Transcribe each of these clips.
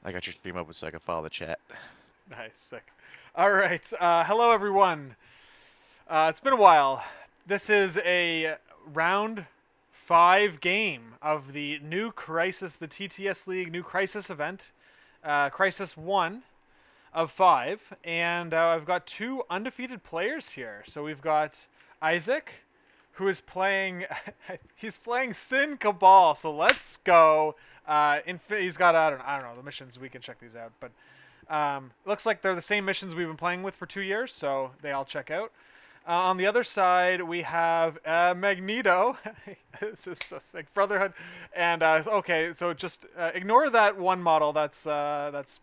I got your stream open so I can follow the chat. Nice, sick. All right. Hello, everyone. It's been a while. This is a round five game of the new Crisis, the TTS League new Crisis event, Crisis 1 of 5. And I've got two undefeated players here. So we've got Isaac, who is playing, he's playing Sin Cabal. So let's go. He's got, I don't know, the missions, we can check these out. But looks like they're the same missions we've been playing with for 2 years, so they all check out. On the other side, we have Magneto. This is so sick, Brotherhood, and okay, so just ignore that one model that's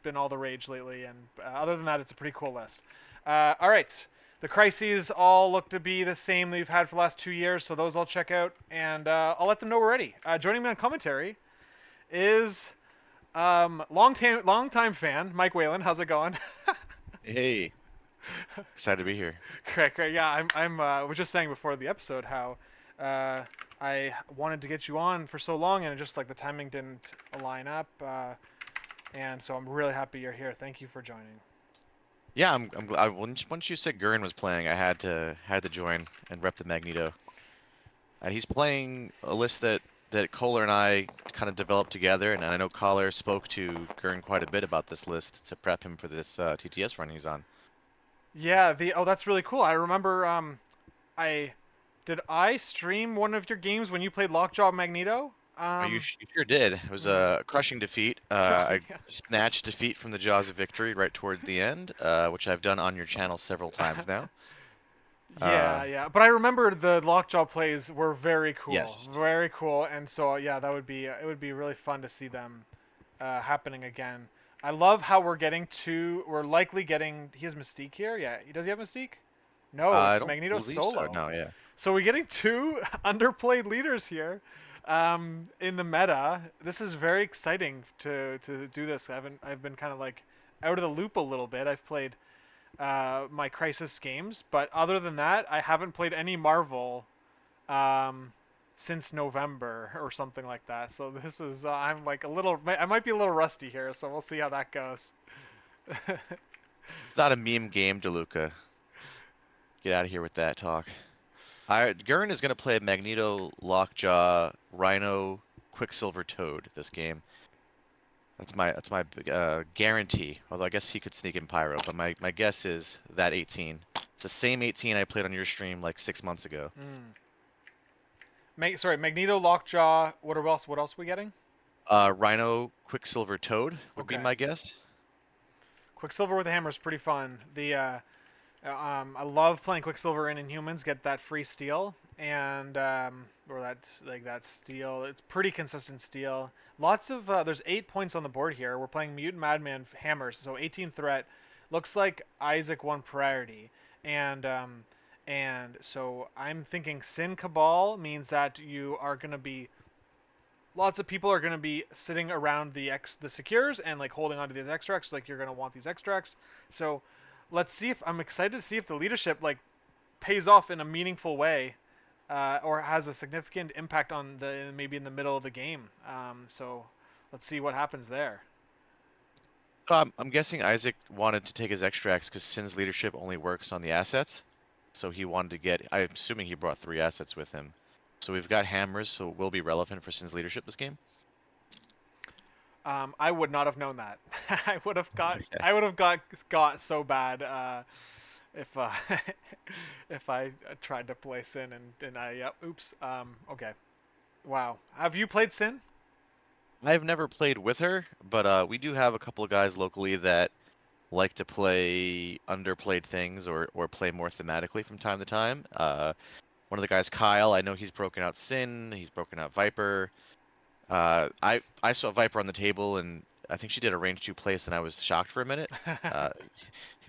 been all the rage lately, and other than that, it's a pretty cool list. All right, the crises all look to be the same that we've had for the last 2 years, so those I'll check out, and I'll let them know we're ready. Joining me on commentary is long time fan Mike Whalen. How's it going? Hey, excited to be here. Great, great. Yeah, I was just saying before the episode how uh, I wanted to get you on for so long, and it just like the timing didn't line up, and so I'm really happy you're here. Thank you for joining. Yeah, I'm glad. Once you said Grrn was playing, I had to join and rep the Magneto. He's playing a list that Kohler and I kind of developed together, and I know Kohler spoke to Grrn quite a bit about this list to prep him for this TTS run he's on. Yeah, the oh that's really cool. I remember I I stream one of your games when you played Lockjaw Magneto? Oh, you, Um, you sure did. It was a crushing defeat. I yeah. snatched defeat from the jaws of victory right towards the end, which I've done on your channel several times now. Uh, Yeah, yeah. But I remember the Lockjaw plays were yes. very cool, and so yeah, that would be it would be really fun to see them happening again. I love how we're getting two. We're likely getting. He has Mystique here. Yeah, does he have Mystique? No, I it's don't Magneto believe so. solo. No, yeah. So we're getting two underplayed leaders here in the meta. This is very exciting to do this. I've been kind of like out of the loop a little bit. I've played my Crisis games, but other than that, I haven't played any Marvel um, since November or something like that. So this is I'm like a little I might be a little rusty here, so we'll see how that goes. It's not a meme game, DeLuca. Get out of here with that talk. Gurren is going to play Magneto, Lockjaw, Rhino, Quicksilver, Toad this game. That's my guarantee. Although I guess he could sneak in Pyro, but my guess is that 18. It's the same 18 I played on your stream like 6 months ago. Mm. Sorry, Magneto, Lockjaw. What else are we getting? Rhino, Quicksilver, Toad would be Okay, my guess. Quicksilver with a hammer is pretty fun. I love playing Quicksilver in Inhumans. Get that free steal and or that like that steal. It's pretty consistent steal. Lots of there's 8 points on the board here. We're playing Mutant Madman hammers, so 18 threat. Looks like Isaac won priority, and so I'm thinking Sin Cabal means that you are gonna be lots of people are going to be sitting around the secures and like holding onto these extracts, like you're going to want these extracts. So let's see if I'm excited to see if the leadership like pays off in a meaningful way, or has a significant impact on the maybe in the middle of the game. So let's see what happens there. I'm guessing Isaac wanted to take his extracts because Sin's leadership only works on the assets. So he wanted to get, I'm assuming he brought 3 assets with him. So we've got hammers, so it will be relevant for Sin's leadership this game. I would not have known that. Okay. I would have got so bad if if I tried to play Sin and I yep oops okay. Wow. Have you played Sin? I've never played with her, but we do have a couple of guys locally that like to play underplayed things or play more thematically from time to time. One of the guys, Kyle, I know he's broken out Sin, he's broken out Viper. I saw Viper on the table, and I think she did a range 2 place, and I was shocked for a minute. Uh,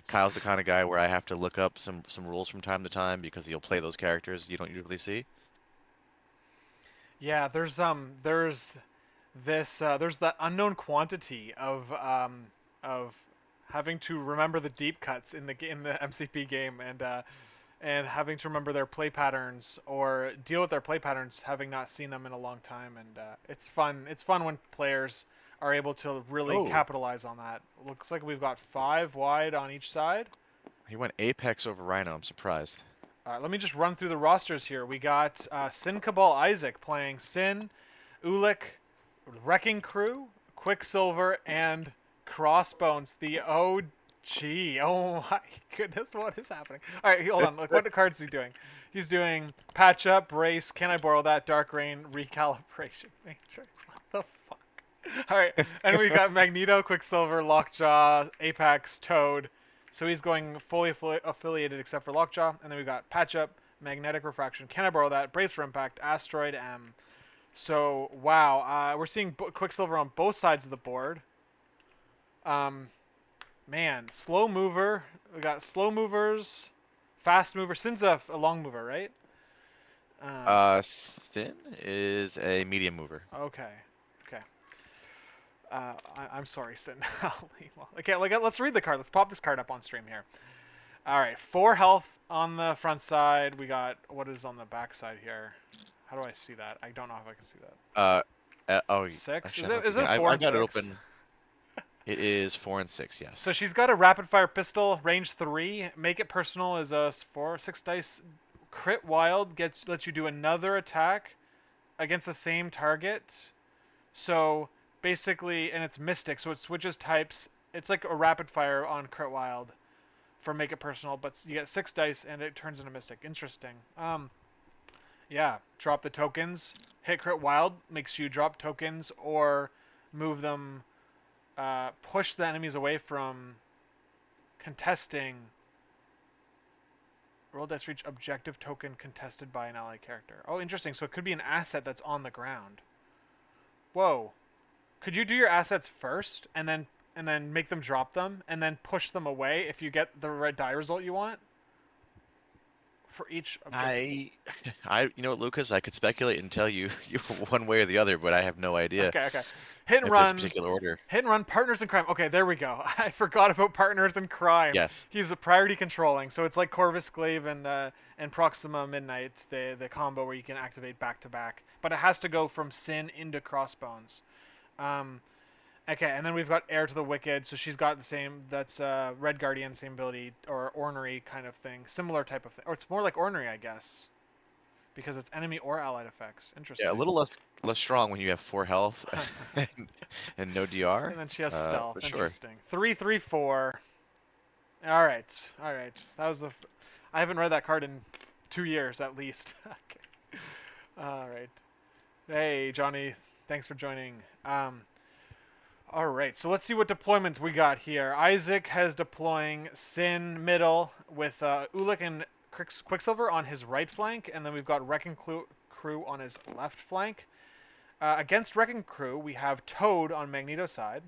Kyle's the kind of guy where I have to look up some rules from time to time because he'll play those characters you don't usually see. Yeah, there's that unknown quantity of having to remember the deep cuts in the MCP game and having to remember their play patterns or deal with their play patterns having not seen them in a long time, and it's fun when players are able to really Oh, capitalize on that. Looks like we've got 5 wide on each side. he went Apex over Rhino. I'm surprised. Let me just run through the rosters here. We got Sin Cabal Isaac playing Sin, Ulik, Wrecking Crew, Quicksilver, and Crossbones. The OG. Oh my goodness, what is happening? All right, hold on. Look, what cards is he doing? He's doing Patch Up, Brace, Can I Borrow That, Dark Rain, Recalibration Matrix. What the fuck? All right, and we got Magneto, Quicksilver, Lockjaw, Apex, Toad. So he's going fully affiliated except for Lockjaw. And then we've got Patch Up, Magnetic Refraction, Can I Borrow That, Brace for Impact, Asteroid M. So, wow. We're seeing Quicksilver on both sides of the board. Man, slow mover. We got slow movers, fast mover. Sin's a long mover, right? Sin is a medium mover. Okay. Okay. I'm sorry, Sin. Okay, let's read the card. Let's pop this card up on stream here. All right, 4 health on the front side. We got what is on the back side here. How do I see that? I don't know if I can see that. Uh, oh, 6? actually, Is I don't know it? if you Is can. it 4 I've and got it 6? open. It is 4 and 6. So Yes. she's got a rapid fire pistol, range 3. Make it personal is a 6 dice. Crit wild lets you do another attack against the same target. So basically, and it's mystic, so it switches types. It's like a rapid fire on crit wild for make it personal, but you get 6 dice and it turns into mystic. Interesting. Yeah, drop the tokens. Hit crit wild makes you drop tokens or move them. Push the enemies away from contesting. Roll dice reach objective token contested by an ally character. Oh, interesting. So it could be an asset that's on the ground. Whoa. Could you do your assets first and then make them drop them and then push them away if you get the red die result you want? For each objective. You know what, Lucas? I could speculate and tell you, you one way or the other, but I have no idea Okay, okay. Hit and if there's a run. particular order. Hit and run, partners in crime. Okay, there we go. I forgot about partners in crime. Yes. He's a priority controlling, so it's like Corvus Glaive and Proxima Midnight's the combo where you can activate back to back, but it has to go from Sin into Crossbones. Okay, and then we've got Heir to the Wicked, so she's got the same. That's Red Guardian, same ability or ornery kind of thing, similar type of thing, or it's more like ornery, I guess, because it's enemy or allied effects. Interesting. Yeah, a little less strong when you have 4 health and no DR. And then she has stealth. For sure. Interesting. 3/3/4. All right, all right. That was I haven't read that card in 2 years at least. Okay. All right. Hey Johnny, thanks for joining. All right, so let's see what deployment we got here. Isaac has deploying Sin middle with Ulik and Quicksilver on his right flank, and then we've got Wrecking Crew on his left flank. Against Wrecking Crew, we have Toad on Magneto's side,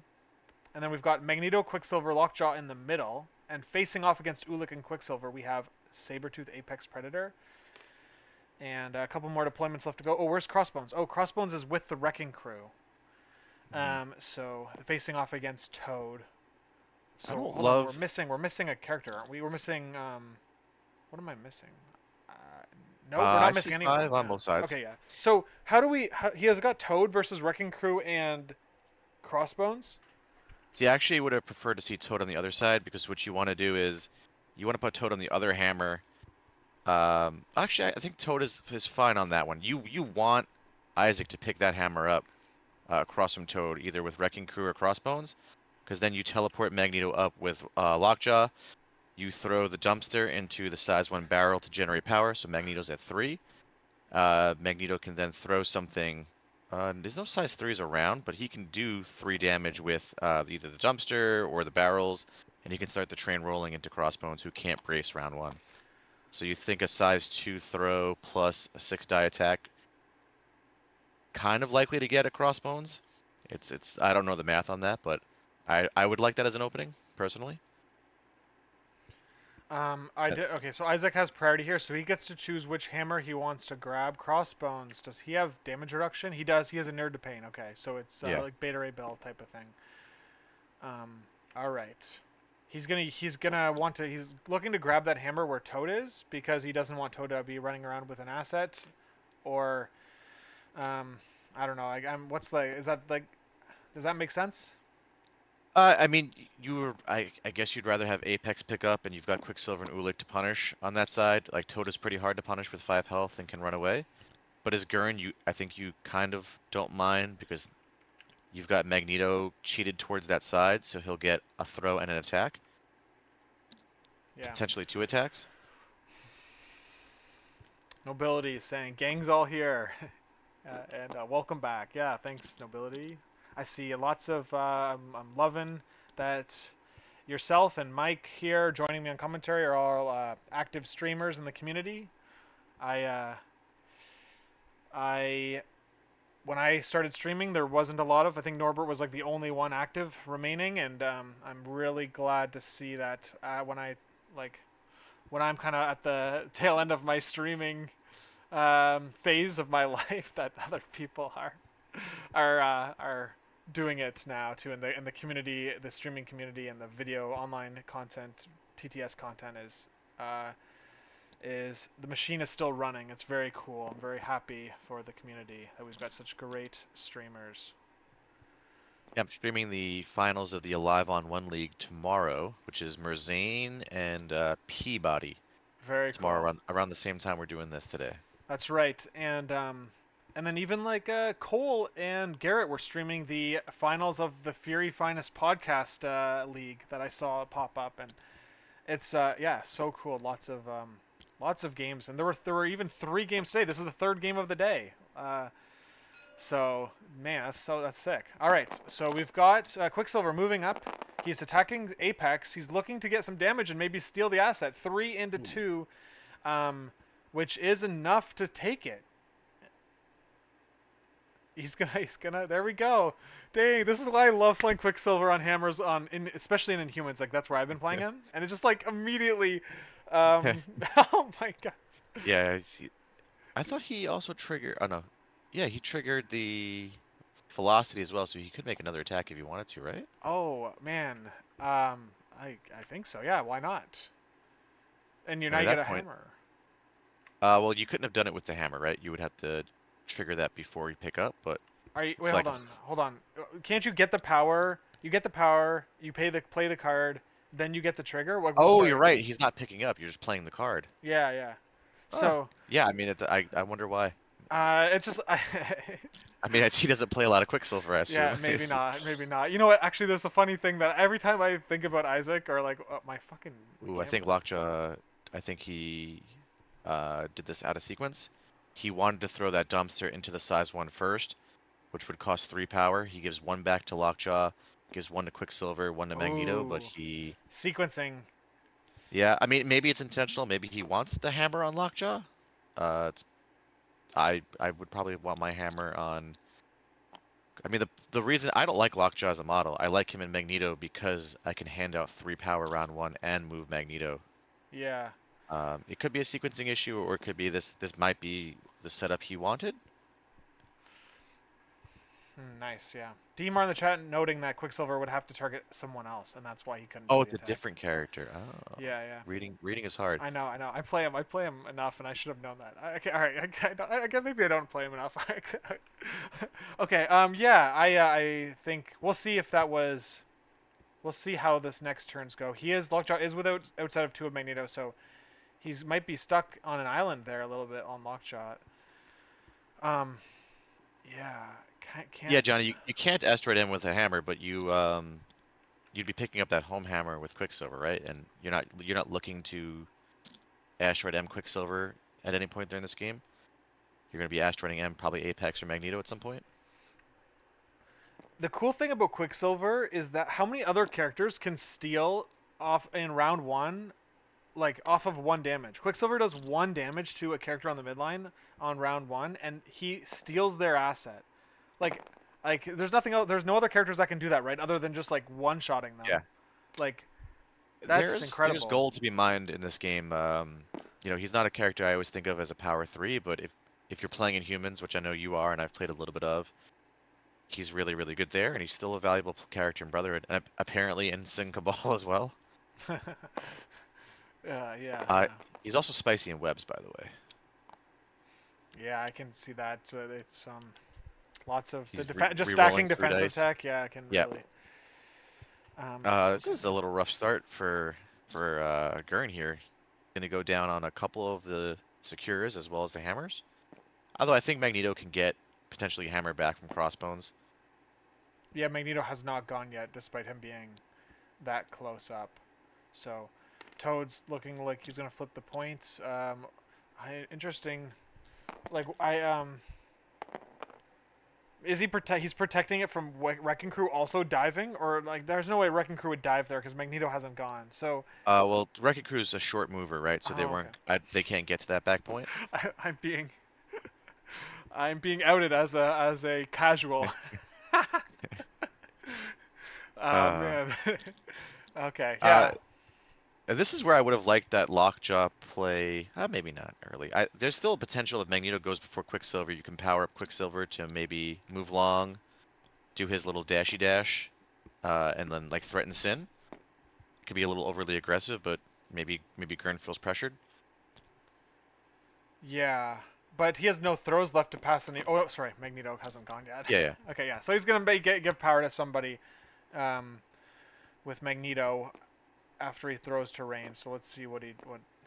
and then we've got Magneto, Quicksilver, Lockjaw in the middle, and facing off against Ulik and Quicksilver, we have Sabretooth, Apex Predator. And a couple more deployments left to go. Oh, where's Crossbones? Oh, Crossbones is with the Wrecking Crew. So facing off against Toad. So hold on, we're missing a character, aren't we? We're missing what am I missing? No, we're not missing anyone. 5 on both sides. Okay, yeah. So how do we? He has got Toad versus Wrecking Crew and Crossbones. See, I actually would have preferred to see Toad on the other side because what you want to do is you want to put Toad on the other hammer. Actually, I think Toad is fine on that one. You want Isaac to pick that hammer up across from Toad, either with Wrecking Crew or Crossbones, because then you teleport Magneto up with Lockjaw. You throw the dumpster into the size 1 barrel to generate power, so Magneto's at 3. Magneto can then throw something. There's no size 3s around, but he can do 3 damage with either the dumpster or the barrels, and he can start the train rolling into Crossbones, who can't brace round 1. So you think a size 2 throw plus a 6 die attack, kind of likely to get a Crossbones. It's I don't know the math on that, but I would like that as an opening personally. I did. Okay, so Isaac has priority here, so he gets to choose which hammer he wants to grab. Crossbones. Does he have damage reduction? He does. He has a nerd to pain. Okay, so it's like Beta Ray Bill type of thing. All right. He's looking to grab that hammer where Toad is because he doesn't want Toad to be running around with an asset, or I don't know. Is that like Does that make sense? I mean, I guess you'd rather have Apex pick up, and you've got Quicksilver and Ulik to punish on that side. Like Toad is pretty hard to punish with 5 health and can run away. But as Gurn, I think you kind of don't mind because you've got Magneto cheated towards that side, so he'll get a throw and an attack, Yeah. potentially 2 attacks. Nobility is saying, "Gang's all here," and welcome back. Yeah, thanks, Nobility. I see lots of. I'm loving that yourself and Mike here joining me on commentary are all active streamers in the community. I I when I started streaming, there wasn't a lot of. I think Norbert was like the only one active remaining, and I'm really glad to see that like when I'm kind of at the tail end of my streaming phase of my life, that other people are doing it now too in the community, the streaming community, and the video online content, TTS content is the machine is still running. It's very cool. I'm very happy for the community that we've got such great streamers. Yeah, I'm streaming the finals of the Alive on One League tomorrow, which is Merzane and Peabody Very tomorrow cool. around the same time we're doing this today. That's right. And then even like Cole and Garrett were streaming the finals of the Fury Finest podcast league that I saw pop up, and it's yeah, so cool. Lots of games, and there were even 3 games today. This is the third game of the day. So man, that's sick. All right, so we've got Quicksilver moving up. He's attacking Apex. He's looking to get some damage and maybe steal the asset. 3 into Ooh. 2, which is enough to take it. He's gonna. There we go. Dang, this is why I love playing Quicksilver on hammers especially in Inhumans. Like that's where I've been playing him, and it's just like immediately. Oh my god. Yeah, I thought he also triggered. Oh no, yeah, he triggered the velocity as well, so he could make another attack if he wanted to, right? Oh man. I think so. Yeah. Why not? And And now at you get that a point, hammer. well, you couldn't have done it with the hammer, right? You would have to trigger that before you pick up, but Are you? Wait. it's Hold like on. Hold on. Can't you get the power? You get the power. You play the card. Then you get the trigger. What? oh, Sorry. you're right. He's not picking up. You're just playing the card. Yeah. Yeah. Oh, So yeah. I mean, I wonder why. it's just I mean, he doesn't play a lot of Quicksilver, I yeah, assume. maybe not, maybe not. You know what? Actually, there's a funny thing that every time I think about Isaac or like my fucking Ooh, I camera. think Lockjaw. I think he did this out of sequence. He wanted to throw that dumpster into the size 1 first, which would cost 3 power. He gives 1 back to Lockjaw, gives 1 to Quicksilver, 1 to Magneto, but Ooh, he. sequencing. Yeah, I mean, maybe it's intentional. Maybe he wants the hammer on Lockjaw. It's, I would probably want my hammer on. I mean, the reason I don't like Lockjaw as a model, I like him in Magneto because I can hand out 3 power round 1 and move Magneto. Yeah. It could be a sequencing issue, or it could be this might be the setup he wanted. Nice. Yeah. Demar in the chat noting that Quicksilver would have to target someone else, and that's why he couldn't do Oh, the it's a attack. different character. Oh, Yeah. Yeah. reading is hard. I know. I know. I play him. I play him enough, and I should have known that. Okay. All right. I guess maybe I don't play him enough. Okay. Yeah. I think we'll see if that was. We'll see how this next turns go. Lockjaw is without outside of 2 of Magneto, so he's might be stuck on an island there a little bit on Lockjaw. Um. Yeah. Yeah, Can't. Johnny, you can't asteroid him with a hammer, but you'd be picking up that home hammer with Quicksilver, right? And you're not looking to asteroid M Quicksilver at any point during this game. You're gonna be asteroiding M probably Apex or Magneto at some point. The cool thing about Quicksilver is that how many other characters can steal off in round 1, like off of 1 damage. Quicksilver does 1 damage to a character on the midline on round 1, and he steals their asset. Like, there's nothing else. There's no other characters that can do that, right? Other than just like one-shotting Yeah. them. Like, that's There's incredible. gold to be mined in this game. He's not a character I always think of as a power 3, but if you're playing in humans, which I know you are, and I've played a little bit of, he's really, really good there, and he's still a valuable character in Brotherhood, and apparently in Sin Cabal as well. Yeah, Uh, yeah, he's also spicy in webs, by the way. yeah. I can see that. It's Lots of the He's just re-rolling stacking through defensive dice. tech. Yeah, can Yeah. really. This Okay. is a little rough start for Grrn here. Gonna go down on a couple of the secures as well as the hammers. Although I think Magneto can get potentially a hammer back from crossbones. Yeah, Magneto has not gone yet, despite him being that close up. So, Toad's looking like he's gonna flip the point. Interesting. Like is he protect? He's protecting it from Wrecking Crew also diving, or like there's no way Wrecking Crew would dive there because Magneto hasn't gone. So, Well, Wrecking Crew's a short mover, right? So they oh, okay. weren't. They can't get to that back point. I'm being outed as a casual. Oh Uh, man. Okay, uh, yeah. this is where I would have liked that lockjaw play. Maybe not early. There's still a potential if Magneto goes before Quicksilver, you can power up Quicksilver to maybe move long, do his little dashy dash, and then like threaten Sin. Could be a little overly aggressive, but maybe Grrn feels pressured. Yeah, but he has no throws left to pass any. Oh, sorry, Magneto hasn't gone yet. Yeah, yeah. Okay, yeah. So he's gonna give power to somebody, um, with Magneto after he throws to range. So let's see what he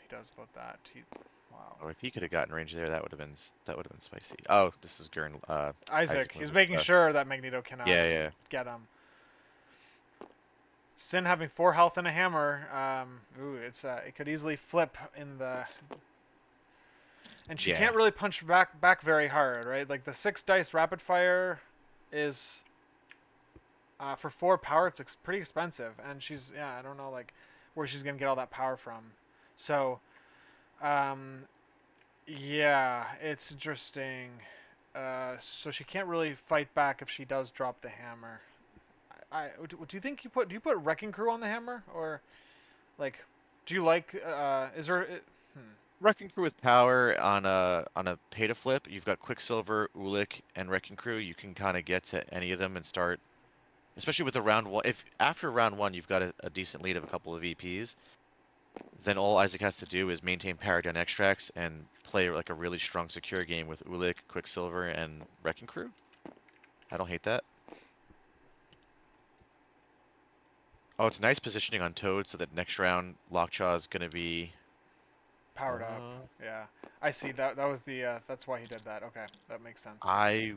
does about that. Wow. Oh, if he could have gotten range there, that would have been spicy. Oh, this is Gurn. Isaac, Isaac he's was making sure that Magneto yeah, cannot yeah, get him. Sin having 4 health and a hammer. It could easily flip in the. And she yeah, can't really punch back very hard, right? Like the 6 dice rapid fire is for 4 power. It's pretty expensive, and I don't know like where she's gonna get all that power from. So, um, yeah, it's interesting. So she can't really fight back if she does drop the hammer. Do you think you put Wrecking Crew on the hammer, or like do you like is there hmm. Wrecking Crew with power on a pay to flip. You've got Quicksilver, Ulik, and Wrecking Crew. You can kind of get to any of them and start, especially with the round one. If after round one you've got a decent lead of a couple of EPs, then all Isaac has to do is maintain power down extracts and play like a really strong secure game with Ulik, Quicksilver, and Wrecking Crew. I don't hate that. Oh, it's nice positioning on Toad so that next round Lockjaw is gonna be. Powered up? Yeah, I see that was the that's why he did that. Okay, that makes sense. I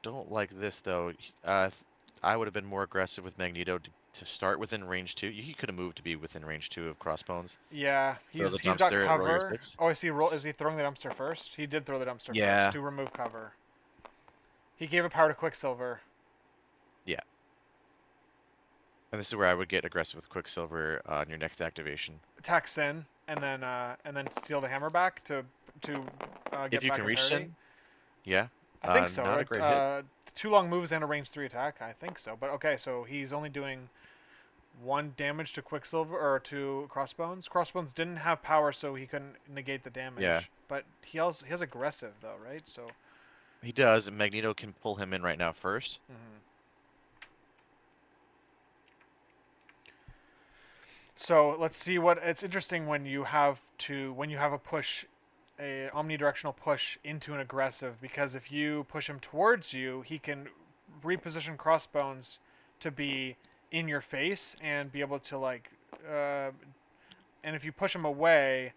don't like this though. I would have been more aggressive with Magneto to start within range two. He could have moved to be within range two of Crossbones. Yeah, Throw the he's got dumpster, roll your cover. six. Oh, is he throwing the dumpster first? He did throw the dumpster first Yeah, to remove cover. He gave a power to Quicksilver. yeah. And this is where I would get aggressive with Quicksilver on your next activation. Attack Sin, and then steal the hammer back to If get you back can in reach parity. Sin, yeah. I think so. Not a great hit. 2 long moves and a range 3 attack. I think so. But okay, so he's only doing 1 damage to Quicksilver or to Crossbones. Crossbones didn't have power, so he couldn't negate the damage. Yeah, But he has aggressive though, right? So. he does. And Magneto can pull him in right now first. Mm-hmm. So let's see what it's interesting when you have a push, a omnidirectional push into an aggressive, because if you push him towards you, he can reposition Crossbones to be in your face and be able to like, and if you push him away,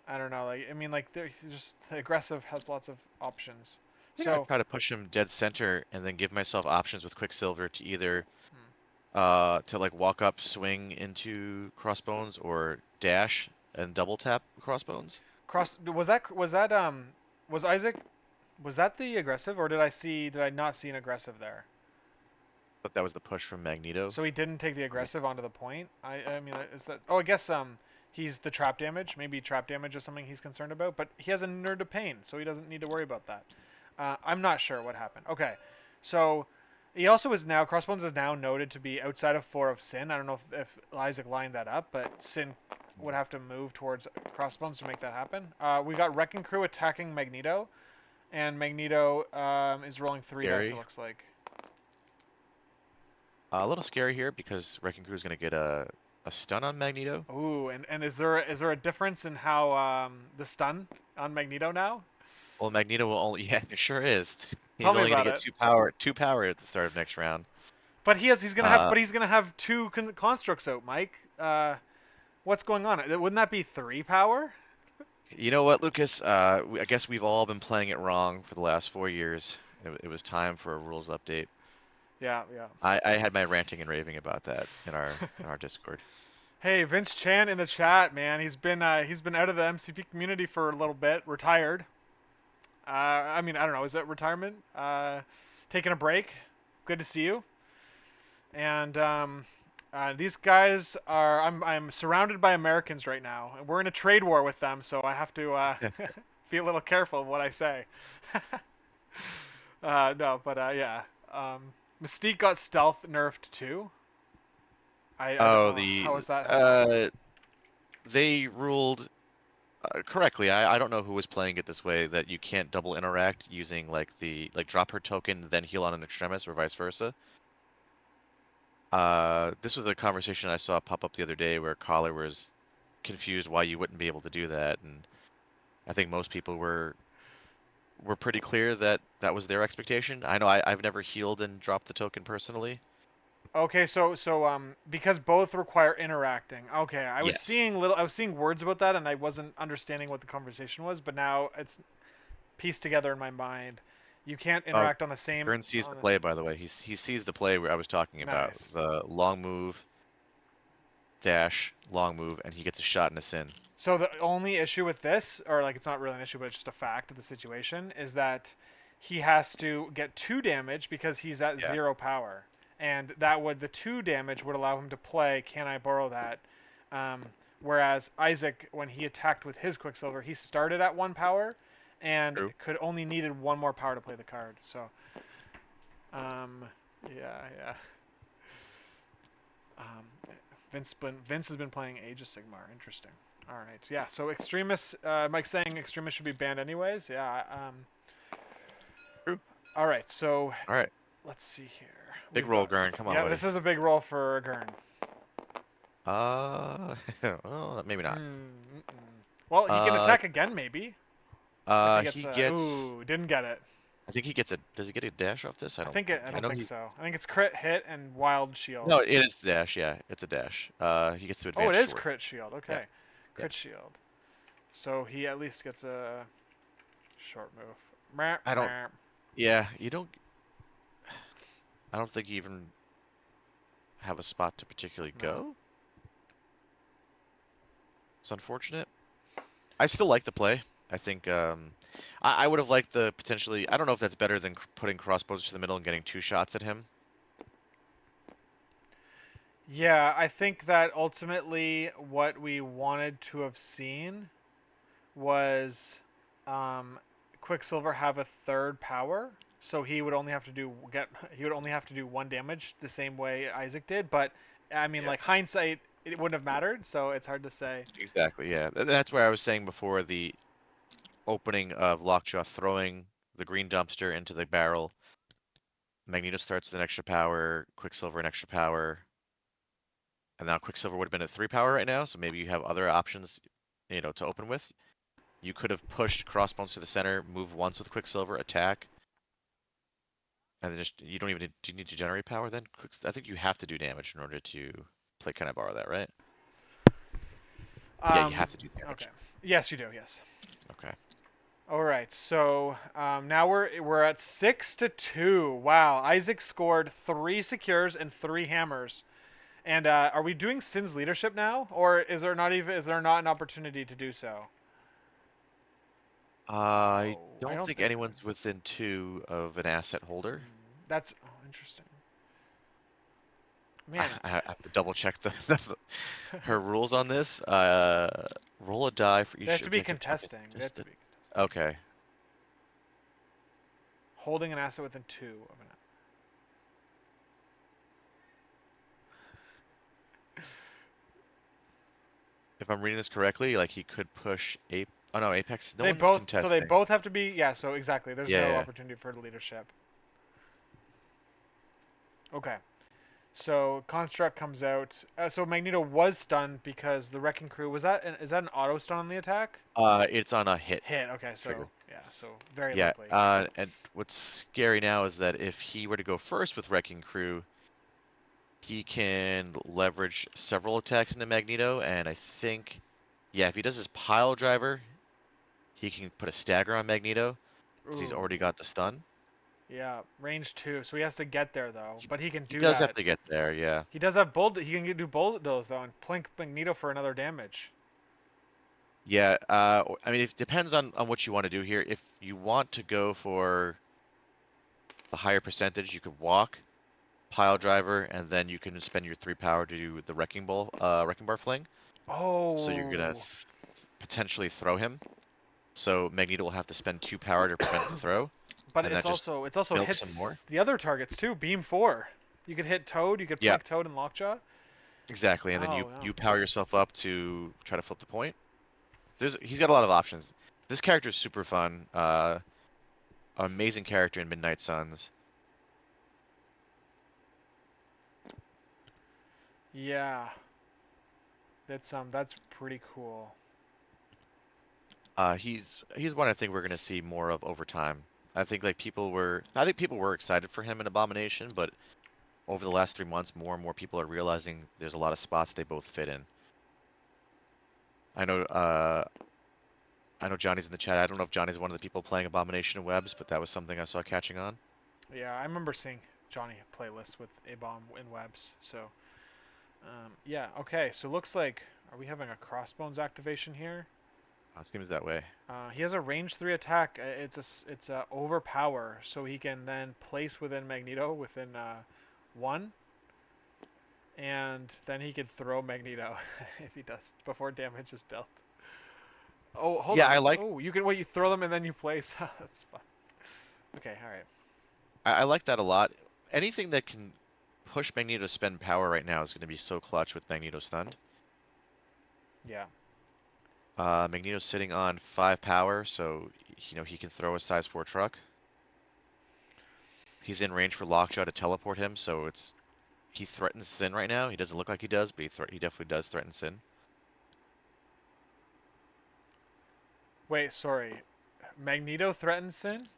I don't know, like I mean like just the aggressive has lots of options. I think I'd So try to push him dead center and then give myself options with Quicksilver to either hmm. to like walk up, swing into Crossbones, or dash and double tap Crossbones. Cross was Isaac was that the aggressive, or did I not see an aggressive there? But that was the push from Magneto. So he didn't take the aggressive onto the point. I mean is that oh I guess he's the trap damage. Maybe trap damage is something he's concerned about, but he has a nerd to pain, so he doesn't need to worry about that. I'm not sure what happened. Okay, so he also is now Crossbones is now noted to be outside of 4 of Sin. I don't know if Isaac lined that up, but Sin would have to move towards Crossbones to make that happen. We got Wrecking Crew attacking Magneto, and Magneto is rolling 3 dice. It Scary. looks like. A little scary here because Wrecking Crew is gonna get a stun on Magneto. Ooh, and is there a difference in how the stun on Magneto now? Well, Magneto will only yeah, there sure is. Tell He's me only gonna about get it. two power at the start of next round. But he's gonna have Uh, but he's gonna have two constructs out, Mike. What's going on? Wouldn't that be 3 power? you know what, Lucas? I guess we've all been playing it wrong for the last 4 years. It was time for a rules update. Yeah, yeah. I had my ranting and raving about that in our Discord. Hey, Vince Chan in the chat, man. He's been out of the MCP community for a little bit, retired. I mean, I don't know. Is it retirement? Taking a break. Good to see you. And these guys are. I'm surrounded by Americans right now. We're in a trade war with them, so I have to be a little careful of what I say. No, but yeah. Mystique got stealth nerfed too. I don't Oh, know how is that. they ruled correctly. I don't know who was playing it this way that you can't double interact using like drop her token then heal on an extremis or vice versa. This was a conversation I saw pop up the other day where Collar was confused why you wouldn't be able to do that, and I think most people were pretty clear that that was their expectation. I know I've never healed and dropped the token personally. Okay, so because both require interacting. Okay, Yes. I was seeing words about that and I wasn't understanding what the conversation was, but now it's pieced together in my mind. You can't Oh, interact on the same Grrn sees the on play, this. by the way. He sees the play where I was talking about Nice. the long move, dash, long move, and he gets a shot and a sin. So the only issue with this, or like it's not really an issue, but it's just a fact of the situation, is that he has to get 2 damage because he's at Yeah. 0 power, and that would the 2 damage would allow him to play. Can I borrow that? Um, Whereas Isaac, when he attacked with his Quicksilver, he started at 1 power, and True. could only needed 1 more power to play the card. So, um, yeah, yeah. Um, Vince has been playing Age of Sigmar. Interesting. All right. Yeah. So extremists. Mike's saying extremists should be banned anyways. Yeah. True. All right. So All right. let's see here. Big We've roll, got. Gurn. Come on, Yeah. buddy. This is a big roll for Grrn. Well, maybe not. Well, he can Uh, attack again maybe if he gets he a. gets. Ooh, didn't get it. I think he gets a. Does he get a dash off this? I don't think. I I don't know think he. so. I think it's crit hit and wild shield. No, it is dash. Yeah, it's a dash. He gets to Oh, it advance is short. crit shield. Yeah. Okay, Yeah. crit shield. So he at least gets a short move. Meh, I don't. meh. Yeah, you don't. I don't think you even have a spot to particularly No. go. It's unfortunate. I still like the play. I think I would have liked the potentially. I don't know if that's better than putting crossbows to the middle and getting 2 shots at him. Yeah, I think that ultimately what we wanted to have seen was um, Quicksilver have a third power, so he would only have to do 1 damage the same way Isaac did. But I mean, Yeah. like hindsight, it wouldn't have mattered, so it's hard to say. Exactly. Yeah. That's where I was saying before the opening of Lockjaw throwing the green dumpster into the barrel. Magneto starts with an extra power. Quicksilver an extra power. And now Quicksilver would have been at 3 power right now, so maybe you have other options, to open with. You could have pushed Crossbones to the center, move once with Quicksilver, attack, and then just you don't even need, do you need to generate power then? I think you have to do damage in order to play Can I Borrow That, right? Yeah, you have to do Okay. damage. Yes, you do. Yes. Okay. All right. So now we're at 6-2. Wow. Isaac scored 3 secures and 3 hammers. And are we doing Sin's leadership now, or is there not an opportunity to do so? I Oh, I don't don't think think anyone's within 2 of an asset holder. that's interesting. I, Man, I have to double check her rules on this. Roll a die for they have each to be objective target. contesting. They have Just to be contesting. okay. Holding an asset within 2 of an. If I'm reading this correctly, like he could push Ape. Oh no, Apex. No They one's both they contesting. both have to be, yeah. So exactly, there's Yeah, no yeah. opportunity for leadership. Okay. So Construct comes out. So Magneto was stunned because the Wrecking Crew is that an auto stun on the attack? It's on a hit Hit. Okay, so trigger. yeah, so very Yeah, likely. and what's scary now is that if he were to go first with Wrecking Crew, he can leverage several attacks into Magneto, and I think, yeah, if he does his pile driver, he can put a stagger on Magneto, since he's Ooh, already got the stun. yeah, range 2. So he has to get there though, He, but he can he do does have that. to get there, yeah. He does have bold. He can do bold those though, and plink Magneto for another damage. Yeah, I mean, it depends on what you want to do here. If you want to go for the higher percentage, you could walk, pile driver, and then you can spend your 3 power to do the wrecking bar fling. So you're gonna Oh, potentially throw him. So Magneto will have to spend 2 power to prevent the throw, but and that just it's also milks him more. hits the other targets too. Beam 4. You could hit Toad. You could Yeah, plink Toad and Lockjaw. exactly. And then you Oh no. you power yourself up to try to flip the point. He's got a lot of options. This character is super fun. Amazing character in Midnight Suns. Yeah, that's pretty cool. He's one I think we're gonna see more of over time. I think people were excited for him in Abomination, but over the last 3 months, more and more people are realizing there's a lot of spots they both fit in. I know I know Johnny's in the chat. I don't know if Johnny's one of the people playing Abomination and Webs, but that was something I saw catching on. Yeah, I remember seeing Johnny playlist with A Bomb in Webs. So yeah, okay. So looks like are we having a Crossbones activation here? Seems that way. He has a range 3 attack. It's a overpower, so he can then place within Magneto within 1, and then he can throw Magneto if he does before damage is dealt. Oh, hold Yeah, on. I like Oh, you can wait. You throw them and then you place. That's fun. Okay, all right. I like that a lot. Anything that can push Magneto to spend power right now is going to be so clutch with Magneto stunned. Yeah. Magneto's sitting on 5 power, so he can throw a size 4 truck. He's in range for Lockjaw to teleport him, so he threatens Sin right now. He doesn't look like he does, but he definitely does threaten Sin. Wait, sorry. Magneto threatens Sin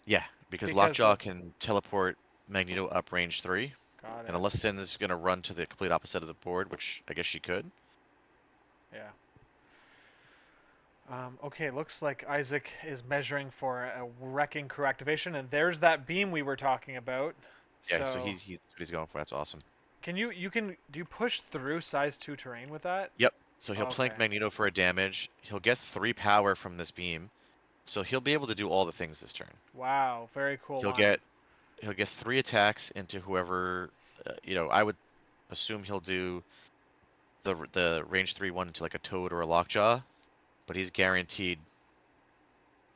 Yeah, because because Lockjaw of. can teleport Magneto up range 3, Got and it. unless Sin is going to run to the complete opposite of the board, which I guess she could. Yeah. Okay, looks like Isaac is measuring for a wrecking crew activation, and there's that beam we were talking about. Yeah, so So, he's what he's going for. That's awesome. do you push through size 2 terrain with that? Yep. So he'll plank Okay. Magneto for a damage. He'll get 3 power from this beam, so he'll be able to do all the things this turn. Wow, very cool He'll line. get he'll get 3 attacks into whoever. I would assume he'll do the range 3 one into like a Toad or a Lockjaw, but he's guaranteed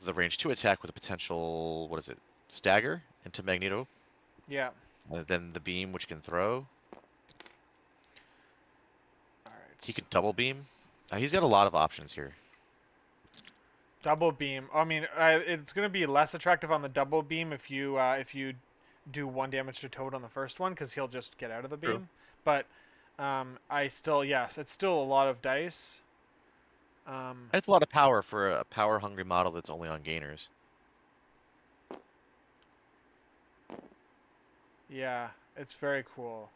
the range 2 attack with a potential, what is it, stagger into Magneto, Yeah. and then the beam which can throw. All right. He So could double beam. He's got a lot of options here. double beam. I mean, it's going to be less attractive on the double beam if you do 1 damage to Toad on the first one because he'll just get out of the True. beam. But I still yes, it's still a lot of dice. Um, And it's a lot of power for a power hungry model that's only on gainers. yeah, it's very cool.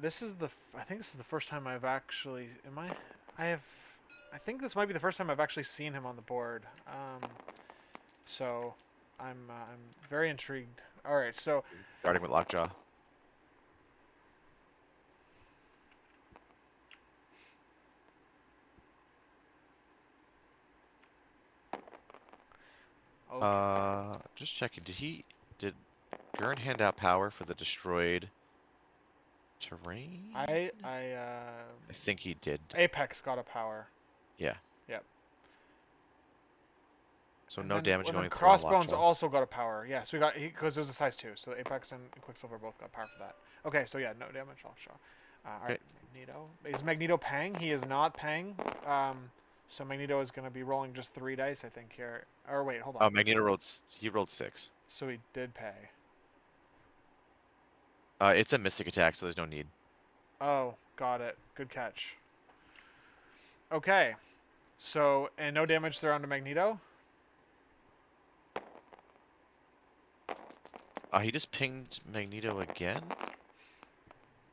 This is I think this is the first time I've actually. Am I? I have. I think this might be the first time I've actually seen him on the board. So I'm very intrigued. All right, so Starting with Lockjaw. okay, Just checking. Did Grrn hand out power for the destroyed terrain? I I think he did. Apex got a power. Yeah. Yep. So no damage And then going through on Crossbones Lockjaw. also got a power. Yeah, so we got because it was a size 2, so Apex and Quicksilver both got power for that. Okay, so yeah, no damage. I'll show. All Okay. right, Magneto. Is Magneto Pang? He is not Pang. So Magneto is going to be rolling just 3 dice, I think here. Or wait, hold on. Oh, Magneto rolled. He rolled 6. So he did pay. It's a mystic attack, so there's no need. Oh, got it. Good catch. Okay. So, and no damage there onto Magneto? He just pinged Magneto again.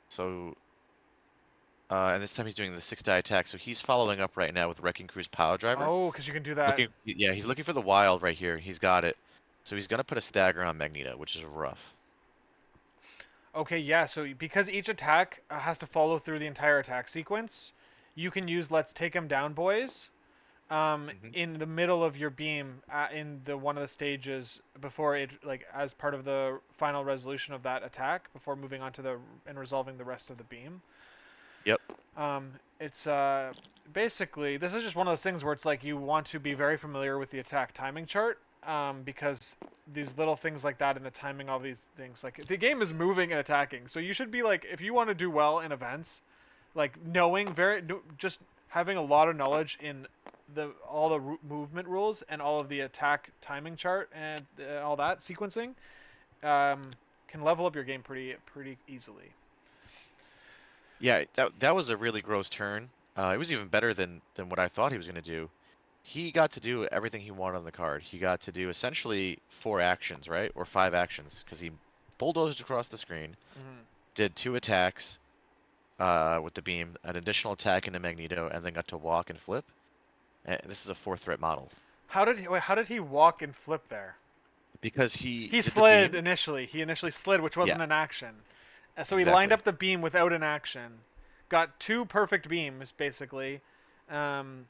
So, and this time he's doing the 6-die attack. So he's following up right now with Wrecking Crew's Power Driver. Oh, because you can do that. Yeah, he's looking for the wild right here. He's got it. So he's gonna put a stagger on Magneto, which is rough. Okay, yeah, so because each attack has to follow through the entire attack sequence, you can use Let's Take 'Em Down, Boys Hmm. in the middle of your beam in the one of the stages before it, like, as part of the final resolution of that attack before moving on to the and resolving the rest of the beam. Yep. It's basically, this is just one of those things where it's like you want to be very familiar with the attack timing chart, because these little things like that and the timing of these things, like the game is moving and attacking, so you should be like, if you want to do well in events, like knowing just having a lot of knowledge in the all the movement rules and all of the attack timing chart and all that sequencing, can level up your game pretty easily. Yeah, that was a really gross turn. It was even better than what I thought he was gonna do. He got to do everything he wanted on the card. He got to do essentially 4 actions, right? Or 5 actions, because he bulldozed across the screen, Mm-hmm. did 2 attacks with the beam, an additional attack into Magneto, and then got to walk and flip. This is a 4 threat model. How did he walk and flip there? Because he He did the slid beam. initially. He initially slid, which Yeah, wasn't an action. So he lined exactly. up the beam without an action, got two perfect beams basically, um,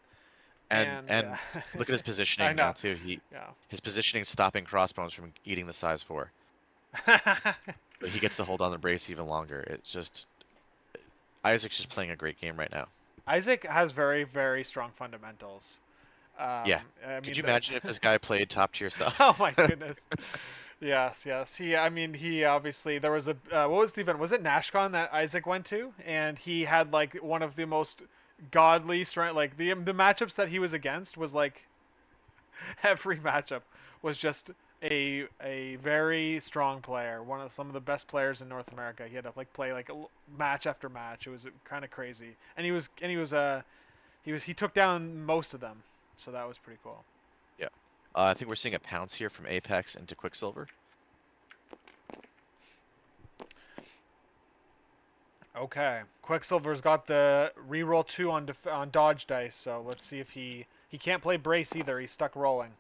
and And look at his I positioning now know, too. yeah. His positioning stopping Crossbones from eating the size 4. So he gets to hold on the brace even longer. It's just Isaac's just playing a great game right now. Isaac has very strong fundamentals. Yeah. I Could mean you that's imagine if this guy played top tier stuff? oh my goodness. Yes. I mean, he obviously there was a what was the event? Was it NashCon that Isaac went to? And he had like one of the most godly strength. Like the matchups that he was against was like every matchup was just a very strong player. One of some of the best players in North America. He had to like play like match after match. It was kind of crazy. And he took down most of them. So that was pretty cool. Yeah. I think we're seeing a pounce here from Apex into Quicksilver. Okay, Quicksilver's got the reroll 2 on dodge dice, so let's see if he can't play brace either. He's stuck rolling.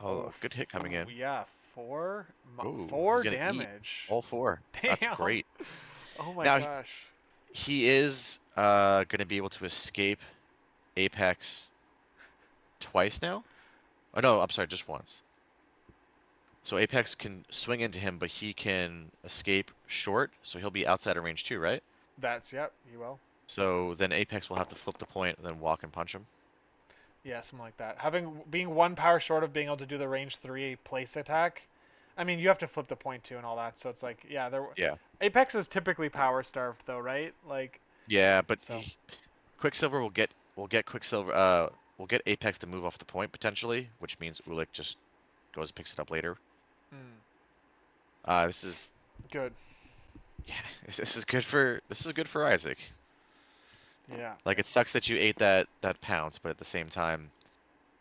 Oh, Oh, good hit coming in. yeah, four Oh, he's four gonna eat damage. all 4. That's Damn. great. Oh my Now gosh. he is gonna be able to escape Apex twice now. Oh no, I'm sorry, just once. So Apex can swing into him, but he can escape short, so he'll be outside of range too, right? That's yep. He will. So then Apex will have to flip the point and then walk and punch him. Yeah, something like that. Having being one power short of being able to do the range 3 place attack. I mean, you have to flip the point too and all that. So it's like, yeah, there. Yeah. Apex is typically power starved though, right? Like, Yeah, but so. Quicksilver will get Quicksilver will get Apex to move off the point potentially, which means Ulik just goes and picks it up later. Mm, This is good. yeah, this is good for Isaac. Yeah. Like it sucks that you ate that pounce, but at the same time,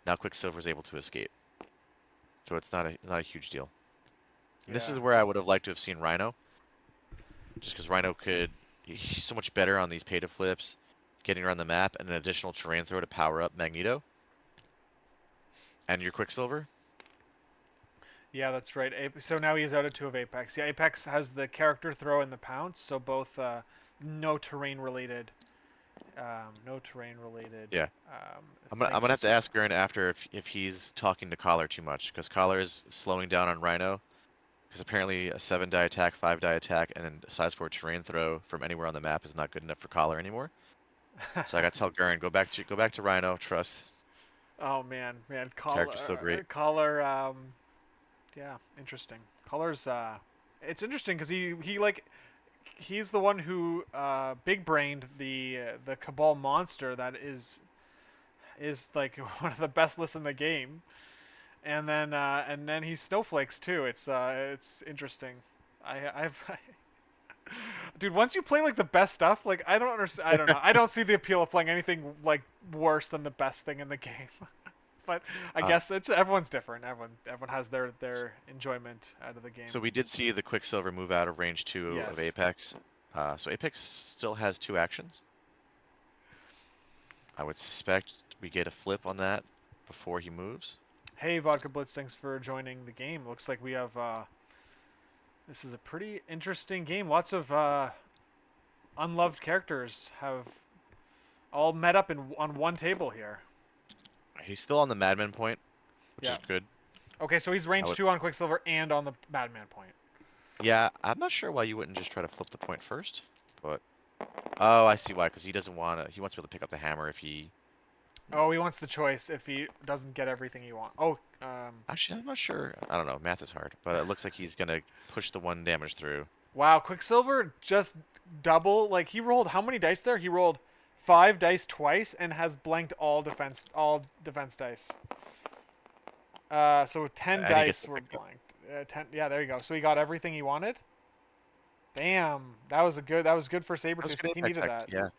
now Quicksilver is able to escape, so it's not a huge deal. And this Yeah. is where I would have liked to have seen Rhino, just because Rhino could he's so much better on these pay to flips, getting around the map, and an additional terrain throw to power up Magneto and your Quicksilver. Yeah, that's right. So now he's out of 2 of Apex. Yeah, Apex has the character throw and the pounce, so both no terrain related, no terrain related Yeah. I'm things gonna to have to ask Grrn after if he's talking to Collar too much because Collar is slowing down on Rhino because apparently a 7-die attack, 5-die attack, and then a size 4 terrain throw from anywhere on the map is not good enough for Collar anymore. So I gotta tell Grrn go back to Rhino. Trust Oh man, character's still great. collar. Yeah, interesting. Collar's it's interesting because he like he's the one who big brained the Cabal monster that is like one of the best lists in the game. and then he snowflakes too. It's interesting. I've dude, once you play like the best stuff, like I don't understand. I don't know. I don't see the appeal of playing anything like worse than the best thing in the game. But I Uh, guess it's everyone's different. Everyone has their enjoyment out of the game. so we did see the Quicksilver move out of range 2 of Yes. Apex. So Apex still has 2 actions. I would suspect we get a flip on that before he moves. Hey, Vodka Blitz, thanks for joining the game. Looks like we have this is a pretty interesting game. Lots of unloved characters have all met up on one table here. He's still on the Madman point, which Yeah. is good. Okay, so he's I range would, 2 on Quicksilver and on the Madman point. yeah, I'm not sure why you wouldn't just try to flip the point first, but oh, I see why. Because he doesn't want to. He wants to be able to pick up the hammer if he. Oh, he wants the choice if he doesn't get everything he wants. Oh, Actually, I'm not sure. I don't know. Math is hard, but it looks like he's gonna push the 1 damage through. wow, Quicksilver just double. Like he rolled how many dice there? He rolled 5 dice twice and has blanked all defense dice. So 10 And he gets dice to were pick up. blanked. 10. Yeah, there you go. So he got everything he wanted. Damn, that was good for That was Sabretooth. good He Apex needed act. that. Yeah.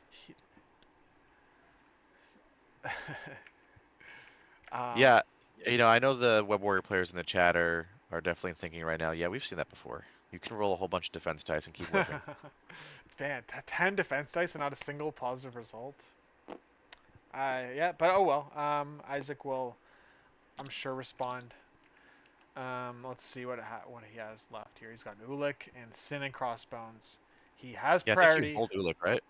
He- um, Yeah. I know the Web Warrior players in the chat are definitely thinking right now. Yeah, we've seen that before. You can roll a whole bunch of defense dice and keep whipping. man, 10 defense dice and not a single positive result. Yeah, but oh well. Isaac will, I'm sure, respond. Let's see what he has left here. He's got Ulik and Sin and Crossbones. He has Yeah, I think you priority. hold Ulik, right?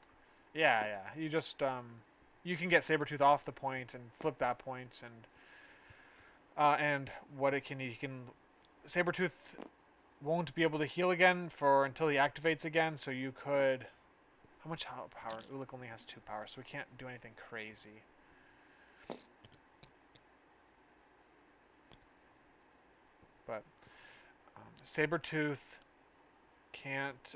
Yeah. You just you can get Sabretooth off the point and flip that point and what it can you can Sabretooth won't be able to heal again for until he activates again, so you could how much power? Ulik only has 2 power, so we can't do anything crazy. But Sabretooth can't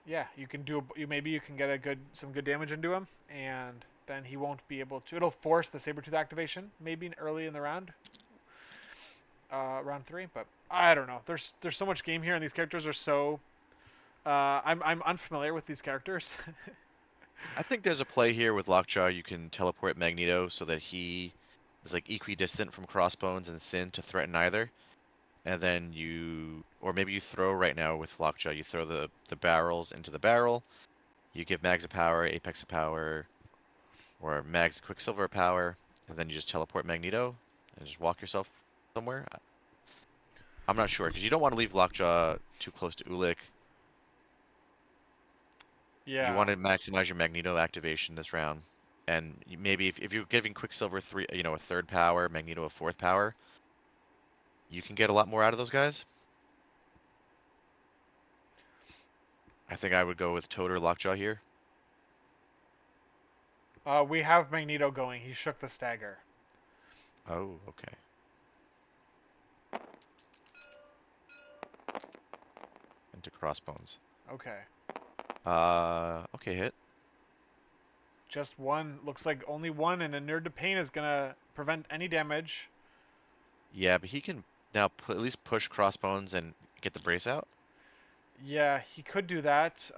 yeah, you can do maybe you can get some good damage into him, and then he won't be able to. It'll force the Sabretooth activation maybe early in the round, round 3. But I don't know. There's so much game here, and these characters are so. I'm unfamiliar with these characters. I think there's a play here with Lockjaw. You can teleport Magneto so that he is like equidistant from Crossbones and Sin to threaten either. And then or maybe you throw right now with Lockjaw. You throw the barrels into the barrel. You give Mags a power, Apex a power, or Mags Quicksilver a power, and then you just teleport Magneto and just walk yourself somewhere. I'm not sure because you don't want to leave Lockjaw too close to Ulik. You Yeah. want to maximize your Magneto activation this round, and maybe if you're giving Quicksilver a 3rd power, Magneto a 4th power, you can get a lot more out of those guys. I think I would go with Toad or Lockjaw here. We have Magneto going. He shook the stagger. Oh, okay. Into Crossbones. Okay. Okay, hit. Just one. Looks like only one, and a Nerd to Pain is gonna prevent any damage. Yeah, but he can now at least push Crossbones and get the brace out. Yeah, he could do that.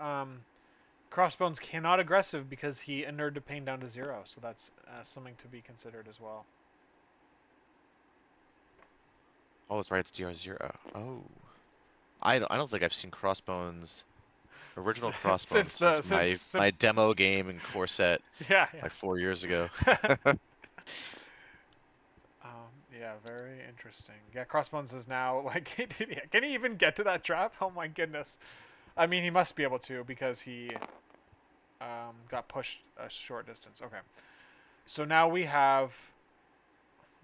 Crossbones cannot aggressive because he inured to pain down to 0, so that's something to be considered as well. Oh, that's right, it's DR0. Oh. I don't think I've seen Crossbones, original Crossbones, since my demo game in Core Set yeah. like 4 years ago. Yeah, very interesting. Yeah, Crossbones is now like, can he even get to that trap? Oh my goodness. I mean, he must be able to because he got pushed a short distance. Okay, so now we have.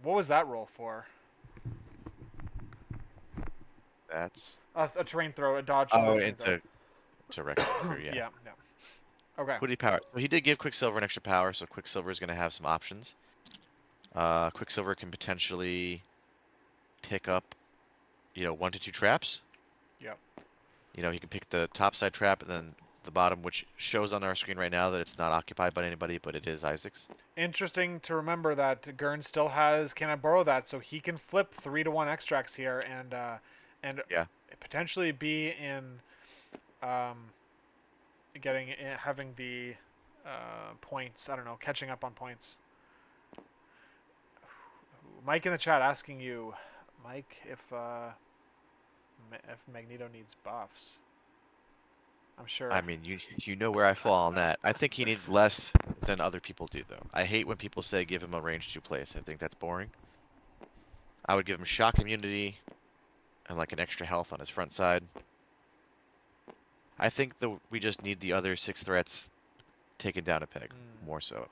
What was that roll for? That's A terrain throw, a dodge. to record through, yeah. Yeah. Okay. What did he power? So he did give Quicksilver an extra power, so Quicksilver is going to have some options. Quicksilver can potentially pick up, 1 to 2 traps. Yep. He can pick the top side trap and then the bottom, which shows on our screen right now that it's not occupied by anybody, but it is Isaac's. Interesting to remember that Grrn still has Can I Borrow That, so he can flip 3-1 extracts here and Yeah. potentially be in um, having the points. I don't know, catching up on points. Mike in the chat asking you, Mike, if Magneto needs buffs. I'm I sure. mean, you know where I fall on that. I think he needs less than other people do, though. I hate when people say give him a range 2 place. I think that's boring. I would give him shock immunity and like an extra health on his front side. I think that we just need the other 6 threats taken down a peg, Mm. more so.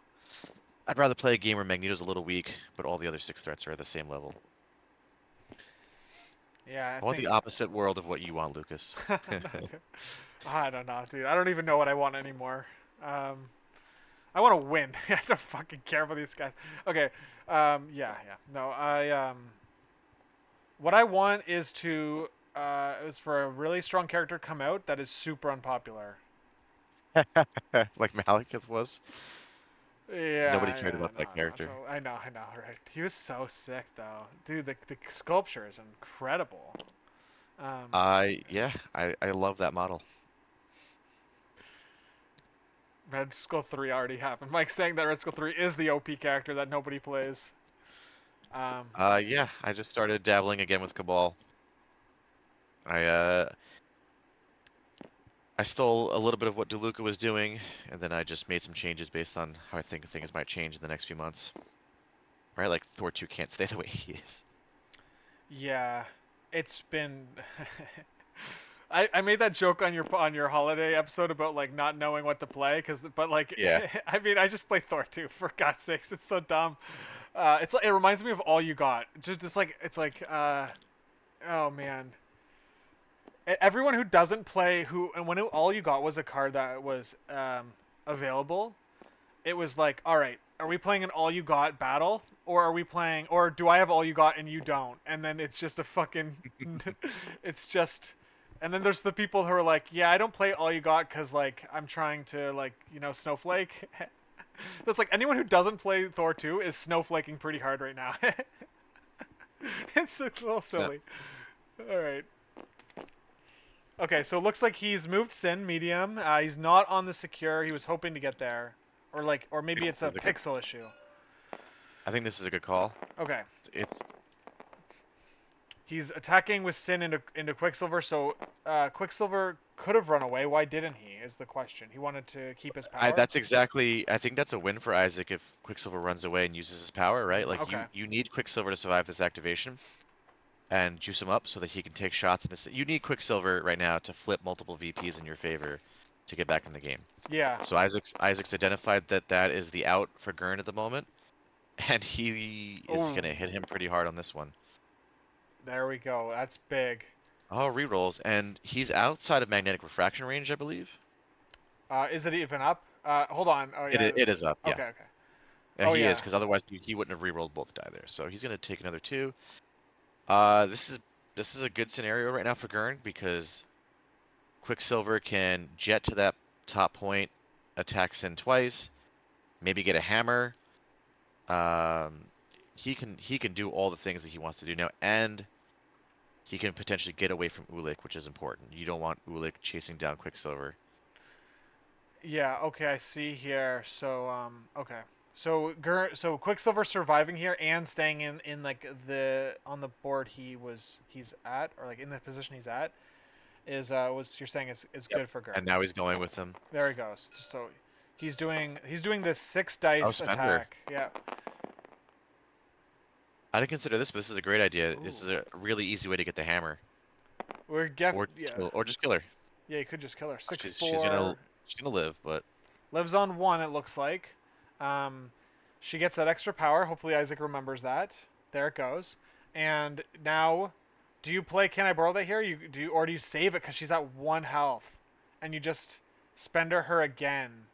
I'd rather play a game where Magneto's a little weak, but all the other 6 threats are at the same level. Yeah, I I want the think. opposite world of what you want, Lucas. I don't know, dude. I don't even know what I want anymore. I want to win. I don't fucking care about these guys. Okay. Yeah. No, what I want is for a really strong character to come out that is super unpopular. Like Malekith was. Nobody Yeah, cared yeah, about that character. I know, right? He was so sick though, dude. The sculpture is incredible. Um, I love that model. Red Skull 3 already happened. Mike's saying that Red Skull 3 is the OP character that nobody plays. Um, Yeah, I just started dabbling again with Cabal. I uh, I stole a little bit of what DeLuca was doing, and then I just made some changes based on how I think things might change in the next few months. Right, like Thor 2 can't stay the way he is. yeah, it's been. I made that joke on your holiday episode about like not knowing what to play but like Yeah. I mean I just play Thor 2 for God's sakes. It's so dumb. It reminds me of All You Got. Just like it's like oh man. Everyone who doesn't play who and when All You Got was a card that was available, it was like, all right, are we playing an All You Got battle, or are we playing, or do I have All You Got and you don't? And then it's just a fucking, it's just, and then there's the people who are like, yeah, I don't play All You Got because like I'm trying to like snowflake. That's like anyone who doesn't play Thor 2 is snowflaking pretty hard right now. It's a little Yeah. silly. All right. Okay, so it looks like he's moved Sin medium. He's not on the secure. He was hoping to get there, or maybe it's a pixel issue. I think this is a good call. Okay, It's he's attacking with Sin into Quicksilver. So Quicksilver could have run away. Why didn't he? Is the question. He wanted to keep his I power. that's exactly I think that's a win for Isaac if Quicksilver runs away and uses his power, right? Like Okay. you need Quicksilver to survive this activation and juice him up so that he can take shots in this. You need Quicksilver right now to flip multiple VPs in your favor to get back in the game. Yeah. So Isaac's identified that that is the out for Grrn at the moment, and he is Oh, gonna hit him pretty hard on this one. there we go. That's big. Oh, rerolls, and he's outside of magnetic refraction range, I believe. Is it even up? Hold on. Oh yeah. It is up, yeah. Okay. Okay. Yeah, Oh he is, yeah. because otherwise he wouldn't have rerolled both die there. So he's gonna take another 2. This is a good scenario right now for Grrn because Quicksilver can jet to that top point, attack Sin twice, maybe get a hammer. Um, he can do all the things that he wants to do now, and he can potentially get away from Ulik, which is important. You don't want Ulik chasing down Quicksilver. Yeah, okay, I see here. So, okay. So Quicksilver surviving here and staying in like the on the board he's at, or like in the position he's at is was you're saying is Yep. good for Gurn. And now he's going with him. There he goes. So he's doing this 6 Oh, dice Spender. attack. Yeah. I didn't consider this, but this is a great idea. This is Ooh. a really easy way to get the hammer, Yeah. or just kill her. Yeah, you could just kill her. Six She's gonna four live, but lives on 1 it looks like. Um she gets that extra power. Hopefully Isaac remembers that. There it goes. And now do you play Can I Borrow That here? Or do you save it cuz she's at 1 health and you just spender her again?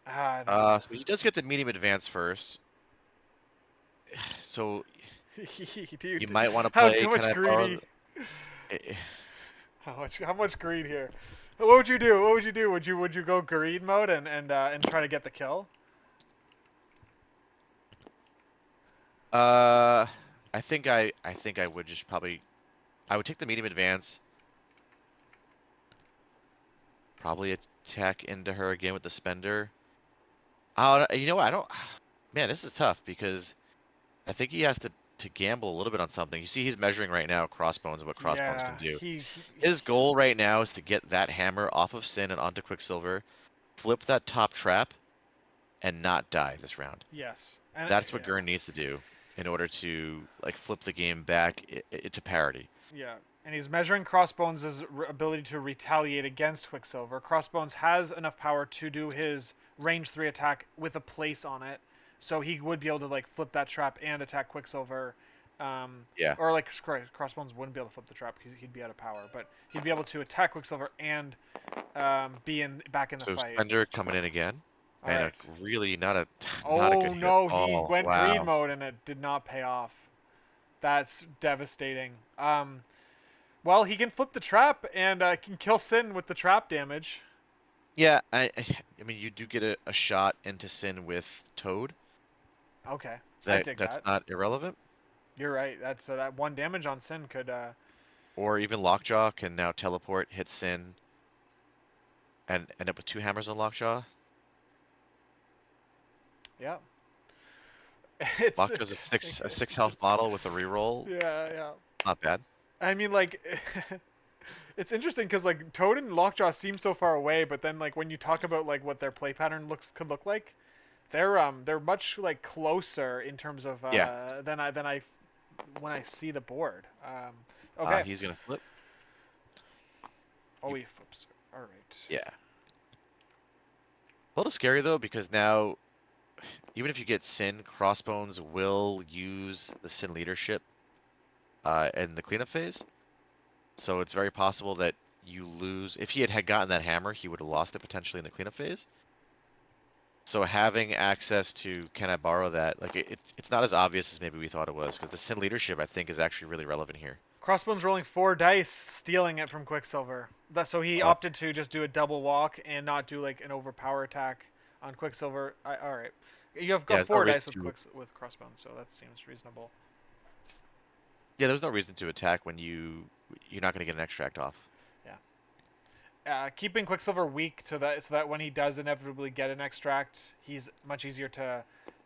I don't know. so he does get the medium advance first. So you Dude, might want to how play. Can much I borrow? greedy? How much greed here? What would you do? What would you do? Would you go Grrn mode and try to get the kill? Uh, I think I would just probably I would take the medium advance, probably attack into her again with the spender. You know what? I don't. Man, this is tough because I think he has to gamble a little bit on something. You see, he's measuring right now crossbones and what crossbones can Yeah, do. he His goal right now is to get that hammer off of Sin and onto Quicksilver, flip that top trap, and not die this round. yes, and That's what yeah, Gurn needs to do in order to like flip the game back to parity. yeah, and he's measuring Crossbones' ability to retaliate against Quicksilver. Crossbones has enough power to do his range 3 attack with a place on it, so he would be able to like flip that trap and attack Quicksilver. Yeah. Or like Crossbones wouldn't be able to flip the trap because he'd be out of power, but he'd be able to attack Quicksilver and be back in the So fight. Spender coming in again, All and a right. really not a not a good Oh hit at no, he all. went greed Wow. mode and it did not pay off. That's devastating. Well, he can flip the trap and can kill Sin with the trap damage. Yeah, I mean you do get a shot into Sin with Toad. Okay, I That dig that's that. not irrelevant. You're right. That's that one damage on Sin could. Or even Lockjaw can now teleport, hit Sin, and end up with two hammers on Lockjaw. Yeah. It's Lockjaw's a six health model with a reroll. yeah, yeah. Not bad. I mean, like, it's interesting because like Toad and Lockjaw seem so far away, but then like when you talk about like what their play pattern could look like, they're much like closer in terms of Yeah. than I when I see the board. Okay. He's gonna flip. Oh, You, he flips. All right. yeah. A little scary though because now even if you get Sin, Crossbones will use the Sin leadership in the cleanup phase. So it's very possible that you lose. If he had gotten that hammer, he would have lost it potentially in the cleanup phase. So having access to can I borrow that, like it's not as obvious as maybe we thought it was, because the Sin leadership I think is actually really relevant here. Crossbones rolling 4 dice, stealing it from Quicksilver. So he Oh, that's opted to just do a double walk and not do like an overpower attack on Quicksilver. All right, you have yeah, got there's no four reason dice with to. with Crossbones, so that seems reasonable. Yeah, there's no reason to attack when you're not going to get an extract off. Yeah. Keeping Quicksilver weak so that when he does inevitably get an extract, he's much easier to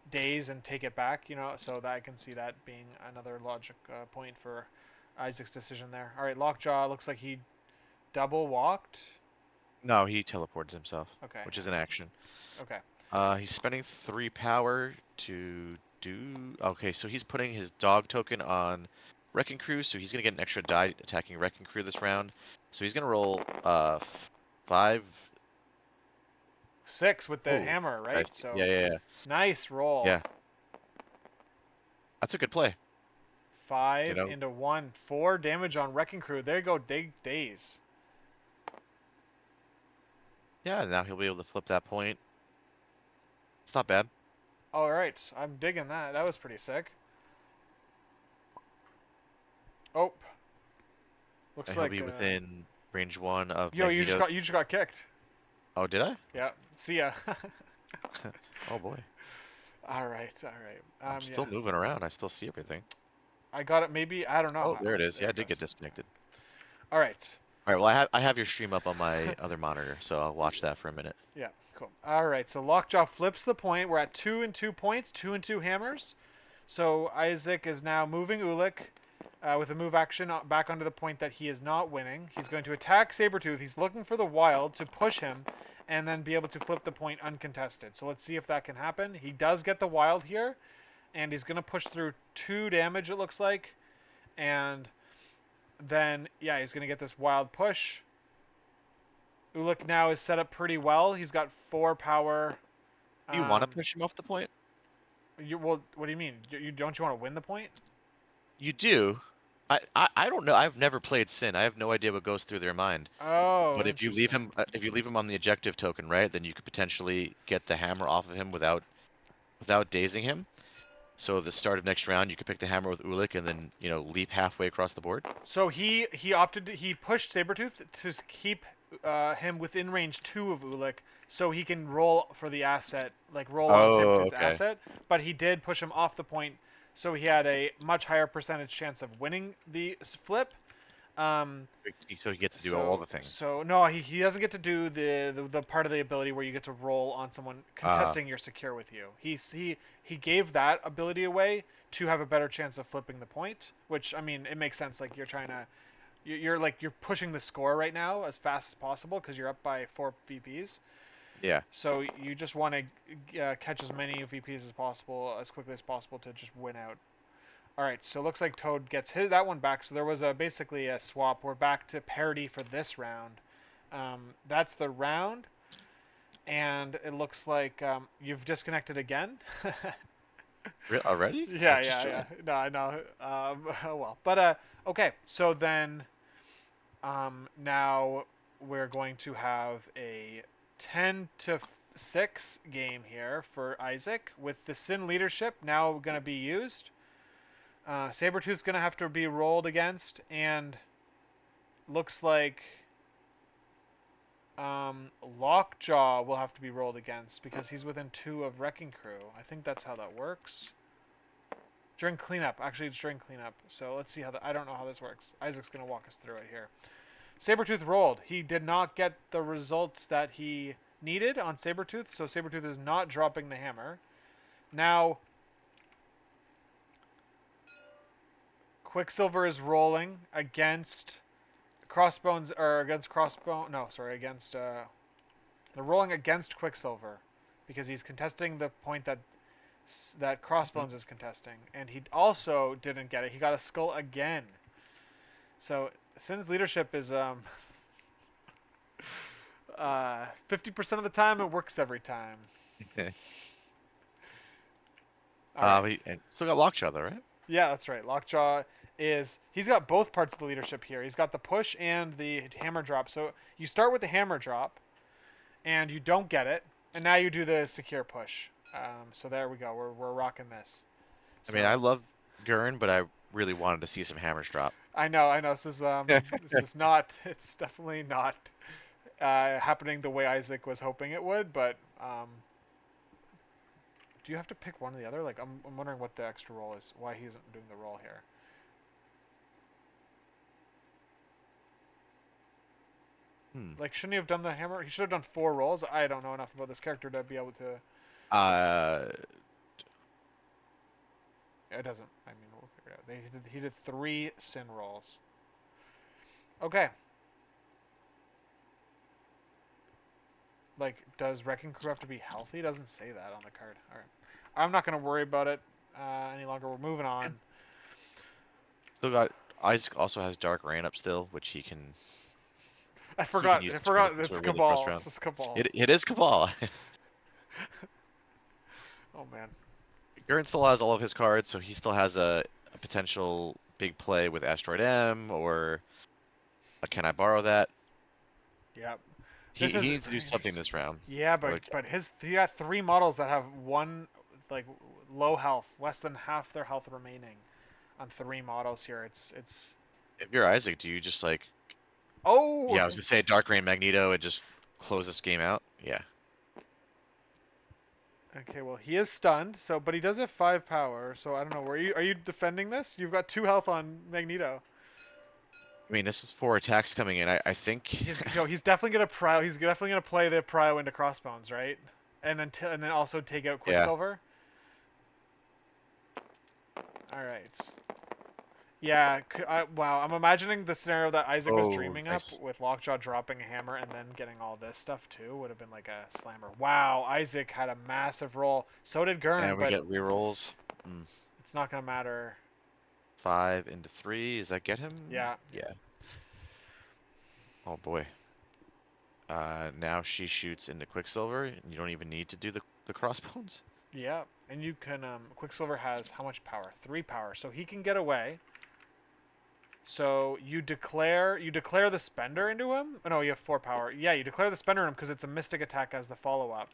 daze and take it back. So that I can see that being another logic point for Isaac's decision there. All right, Lockjaw looks like he double walked. No, he teleported himself, Okay. which is an action. Okay. He's spending 3 power to do. Okay, so he's putting his dog token on Wrecking Crew, so he's gonna get an extra die attacking Wrecking Crew this round. So he's gonna roll 5. 6 with the Oh, hammer, right? nice. So Yeah. nice roll. Yeah. That's a good play. You 5 know. into 1. 4 damage on Wrecking Crew. There you go. Daze. Yeah. Now he'll be able to flip that point. It's not bad. All right. I'm digging that. That was pretty sick. Oh. And Looks he'll like be within range 1 of yo, you just Magneto. got kicked. Oh, did I? Yeah. See ya. Oh boy. All right. All right. I'm Yeah. still moving around. I still see everything. I got it. Maybe I don't know. Oh, there it is. There Yeah, I it did get goes. disconnected. All right. All right. Well, I have your stream up on my other monitor, so I'll watch that for a minute. Yeah. Cool. All right. So Lockjaw flips the point. We're at 2 and 2 points. 2 and 2 hammers. So Isaac is now moving Ulik with a move action back onto the point that he is not winning. He's going to attack Sabretooth. He's looking for the wild to push him and then be able to flip the point uncontested. So let's see if that can happen. He does get the wild here, and he's going to push through 2 damage, it looks like. And then, yeah, he's going to get this wild push. Ulik now is set up pretty well. He's got 4 power. Do you want to push him off the point? Well, what do you mean? Don't you want to win the point? You do. I don't know. I've never played Sin. I have no idea what goes through their mind. Oh, But interesting. if you leave him on the objective token, right, then you could potentially get the hammer off of him without dazing him. So at the start of next round, you could pick the hammer with Ulik and then leap halfway across the board. So he pushed Sabretooth to keep him within range 2 of Ulik, so he can roll for the asset, like roll on Oh, Sabretooth's okay. asset. But he did push him off the point, so he had a much higher percentage chance of winning the flip. Um, So he gets to do all so the things. so no, he doesn't get to do the part of the ability where you get to roll on someone contesting your secure with you. He gave that ability away to have a better chance of flipping the point, which I mean it makes sense. Like you're trying to you're pushing the score right now as fast as possible because you're up by 4 VPs. Yeah. So you just want to catch as many VPs as possible as quickly as possible to just win out. All right, so it looks like Toad gets that one back. So there was basically a swap. We're back to parity for this round. That's the round, and it looks like you've disconnected again. Already? I Yeah, just yeah, yeah. joined. No, I know. Oh well, but okay. So then, now we're going to have a 10-6 game here for Isaac with the Sin leadership now going to be used. Sabretooth's going to have to be rolled against, and looks like Lockjaw will have to be rolled against because he's within 2 of Wrecking Crew. I think that's how that works. During cleanup. Actually, it's during cleanup. So let's see how I don't know how this works. Isaac's going to walk us through it here. Sabretooth rolled. He did not get the results that he needed on Sabretooth, so Sabretooth is not dropping the hammer. Now, Quicksilver is rolling against Crossbones, or against Crossbone. No, sorry, against. They're rolling against Quicksilver because he's contesting the point that Crossbones is contesting, and he also didn't get it. He got a skull again. So Sin's leadership is 50% of the time it works every time. Okay. All right. And still got Lockjaw though, right? Yeah, that's right. Lockjaw he's got both parts of the leadership here. He's got the push and the hammer drop. So you start with the hammer drop, and you don't get it, and now you do the secure push. So there we go. We're rocking this. I mean, I So love Gurn, but I really wanted to see some hammers drop. I know. This is not. It's definitely not happening the way Isaac was hoping it would. But do you have to pick one or the other? Like I'm wondering what the extra roll is. Why he isn't doing the roll here. Like, shouldn't he have done the hammer? He should have done 4 rolls. I don't know enough about this character to be able to. Uh, It doesn't. I mean, we'll figure it out. He did 3 sin rolls. Okay. Like, does Wrecking Crew have to be healthy? It doesn't say that on the card. All right. I'm not going to worry about it any longer. We're moving on. still got Isaac also has Dark Rain up still, which I he can forgot. use I to turn forgot. this into It's a really close Cabal. round. This is Cabal. It is Cabal. Oh man. Gurn still has all of his cards, so he still has a potential big play with Asteroid M or Can I Borrow That? Yep. He This is needs to do very something interesting. this round. Yeah, Like, but he got 3 models that have one like low health, less than half their health remaining on 3 models here. It's. if you're Isaac, do you just like, Oh. yeah, I was gonna say Dark Rain Magneto and just close this game out? Yeah. Okay, well he is stunned. So, but he does have 5 power. So I don't know. Are you defending this? You've got 2 health on Magneto. I mean, this is 4 attacks coming in. I think. He's definitely gonna prio. He's definitely gonna play the prio into Crossbones, right? And then also take out Yeah. Quicksilver. All right. Yeah. Wow. I'm imagining the scenario that Isaac was Oh, dreaming up nice. with Lockjaw dropping a hammer and then getting all this stuff too. Would have been like a slammer. Wow. Isaac had a massive roll. So did Gurn, And we but get rerolls. it's not gonna matter. 5 into 3. Does that get him? Yeah. Yeah. Oh boy. Now she shoots into Quicksilver, and you don't even need to do the crossbones. Yeah. And you can. Quicksilver has how much power? 3 power, so he can get away. So you declare the spender into him. Oh, no, you have 4 power. Yeah, you declare the spender in him because it's a mystic attack as the follow up.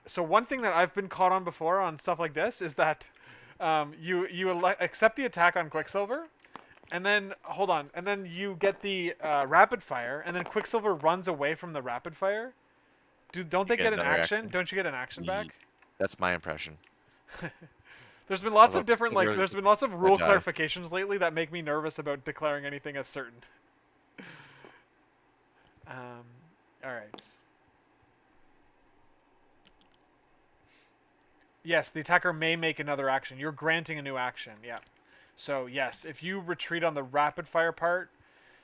So one thing that I've been caught on before on stuff like this is that you accept the attack on Quicksilver, And then hold on, and then you get the rapid fire, and then Quicksilver runs away from the rapid fire. Don't You they get get an another action? action. Don't you get an action back? That's my impression. There's been lots Although of different Quicksilver there's is been lots of gonna rule die. clarifications lately that make me nervous about declaring anything as certain. Um, all right. Yes, the attacker may make another action. You're granting a new action. Yeah. So yes, if you retreat on the rapid fire part,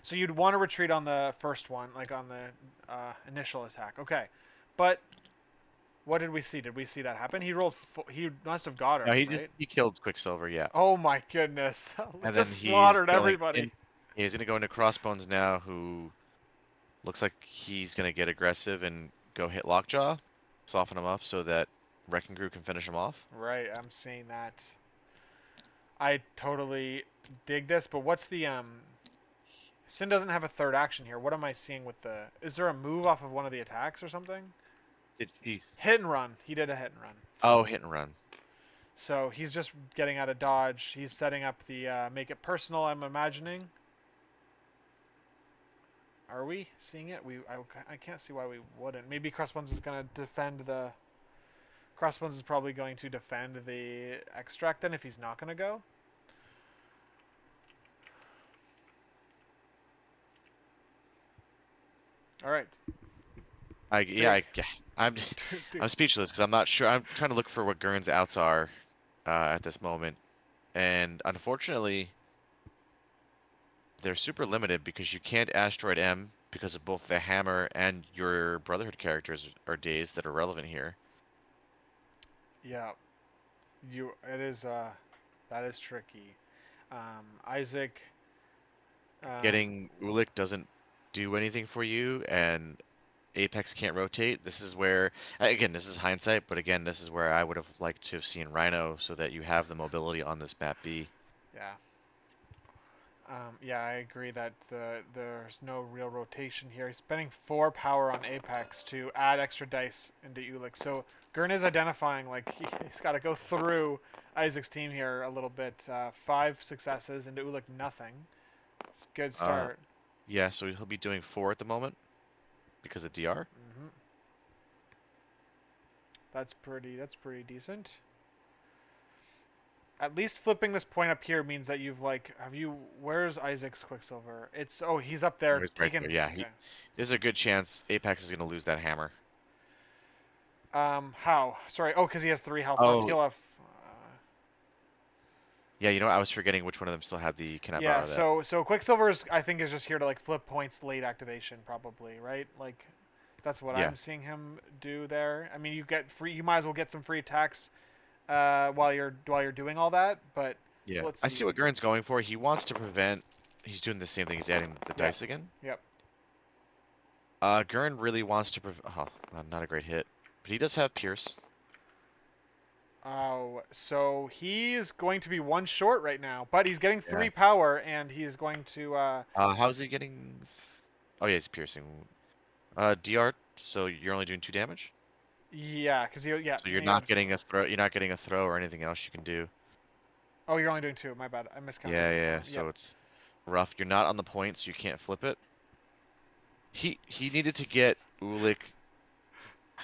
so you'd want to retreat on the first one, like on the initial attack. Okay, but what did we see? Did we see that happen? He rolled. He must have got No, her, right? he killed Quicksilver, yeah. Oh my goodness! And then Just he's slaughtered going everybody. in. He's gonna go into Crossbones now, who looks like he's gonna get aggressive and go hit Lockjaw, soften him up so that Wrecking Crew can finish him off. Right, I'm seeing that. I totally dig this, but what's the Sin doesn't have a third action here. What am I seeing with the? Is there a move off of one of the attacks or something? Did he? Hit and run. He did a hit and run. Oh, hit and run. So he's just getting out of dodge. He's setting up the make it personal. I'm imagining. Are we seeing it? I can't see why we wouldn't. Maybe Crossbones is gonna defend the. Crossbones is probably going to defend the extract then if he's not gonna go. All right. Yeah, I'm I'm speechless because I'm not sure. I'm trying to look for what Grrn's outs are at this moment, and unfortunately, they're super limited because you can't Asteroid M because of both the hammer and your Brotherhood characters are days that are relevant here. Yeah. It is that is tricky. Isaac Getting Ulik doesn't do anything for you, and Apex can't rotate. This is where, again, this is hindsight, but again, this is where I would have liked to have seen Rhino so that you have the mobility on this map B. yeah. Yeah, I agree that there's no real rotation here. He's spending 4 power on Apex to add extra dice into Ulik. So Grrn is identifying like he's got to go through Isaac's team here a little bit. 5 successes into Ulik, nothing. Good Uh, start. yeah, so he'll be doing 4 at the moment because of DR. That's pretty decent. At least flipping this point up here means that you've like where's Isaac's Quicksilver? He's up there He's right taking. there. Yeah, Okay. there's a good chance Apex is going to lose that hammer. How? Sorry. Oh, because he has 3 health left. Oh, He'll have. yeah, you know what? I was forgetting which one of them still had the can I Yeah. borrow that. So Quicksilver I think is just here to like flip points late activation probably, right? Like, that's what Yeah, I'm seeing him do there. I mean, you get free. You might as well get some free attacks while you're doing all that. But yeah. let's I see see. what Gurn's going for. He wants to prevent. He's doing the same thing. He's adding the Yep. dice again. Yep. Gurn really wants to prevent. Oh, not a great hit, but he does have Pierce. Oh, so he's going to be 1 short right now, but he's getting Yeah. 3 power, and he's going to. How's he getting? Oh yeah, it's piercing. DR. So you're only doing 2 damage. Yeah, because yeah. So you're he not had- getting a throw. You're not getting a throw or anything else you can do. Oh, you're only doing 2. My bad. I miscounted. Yeah. Yep. So it's rough. You're not on the point, so you can't flip it. He needed to get Ulik.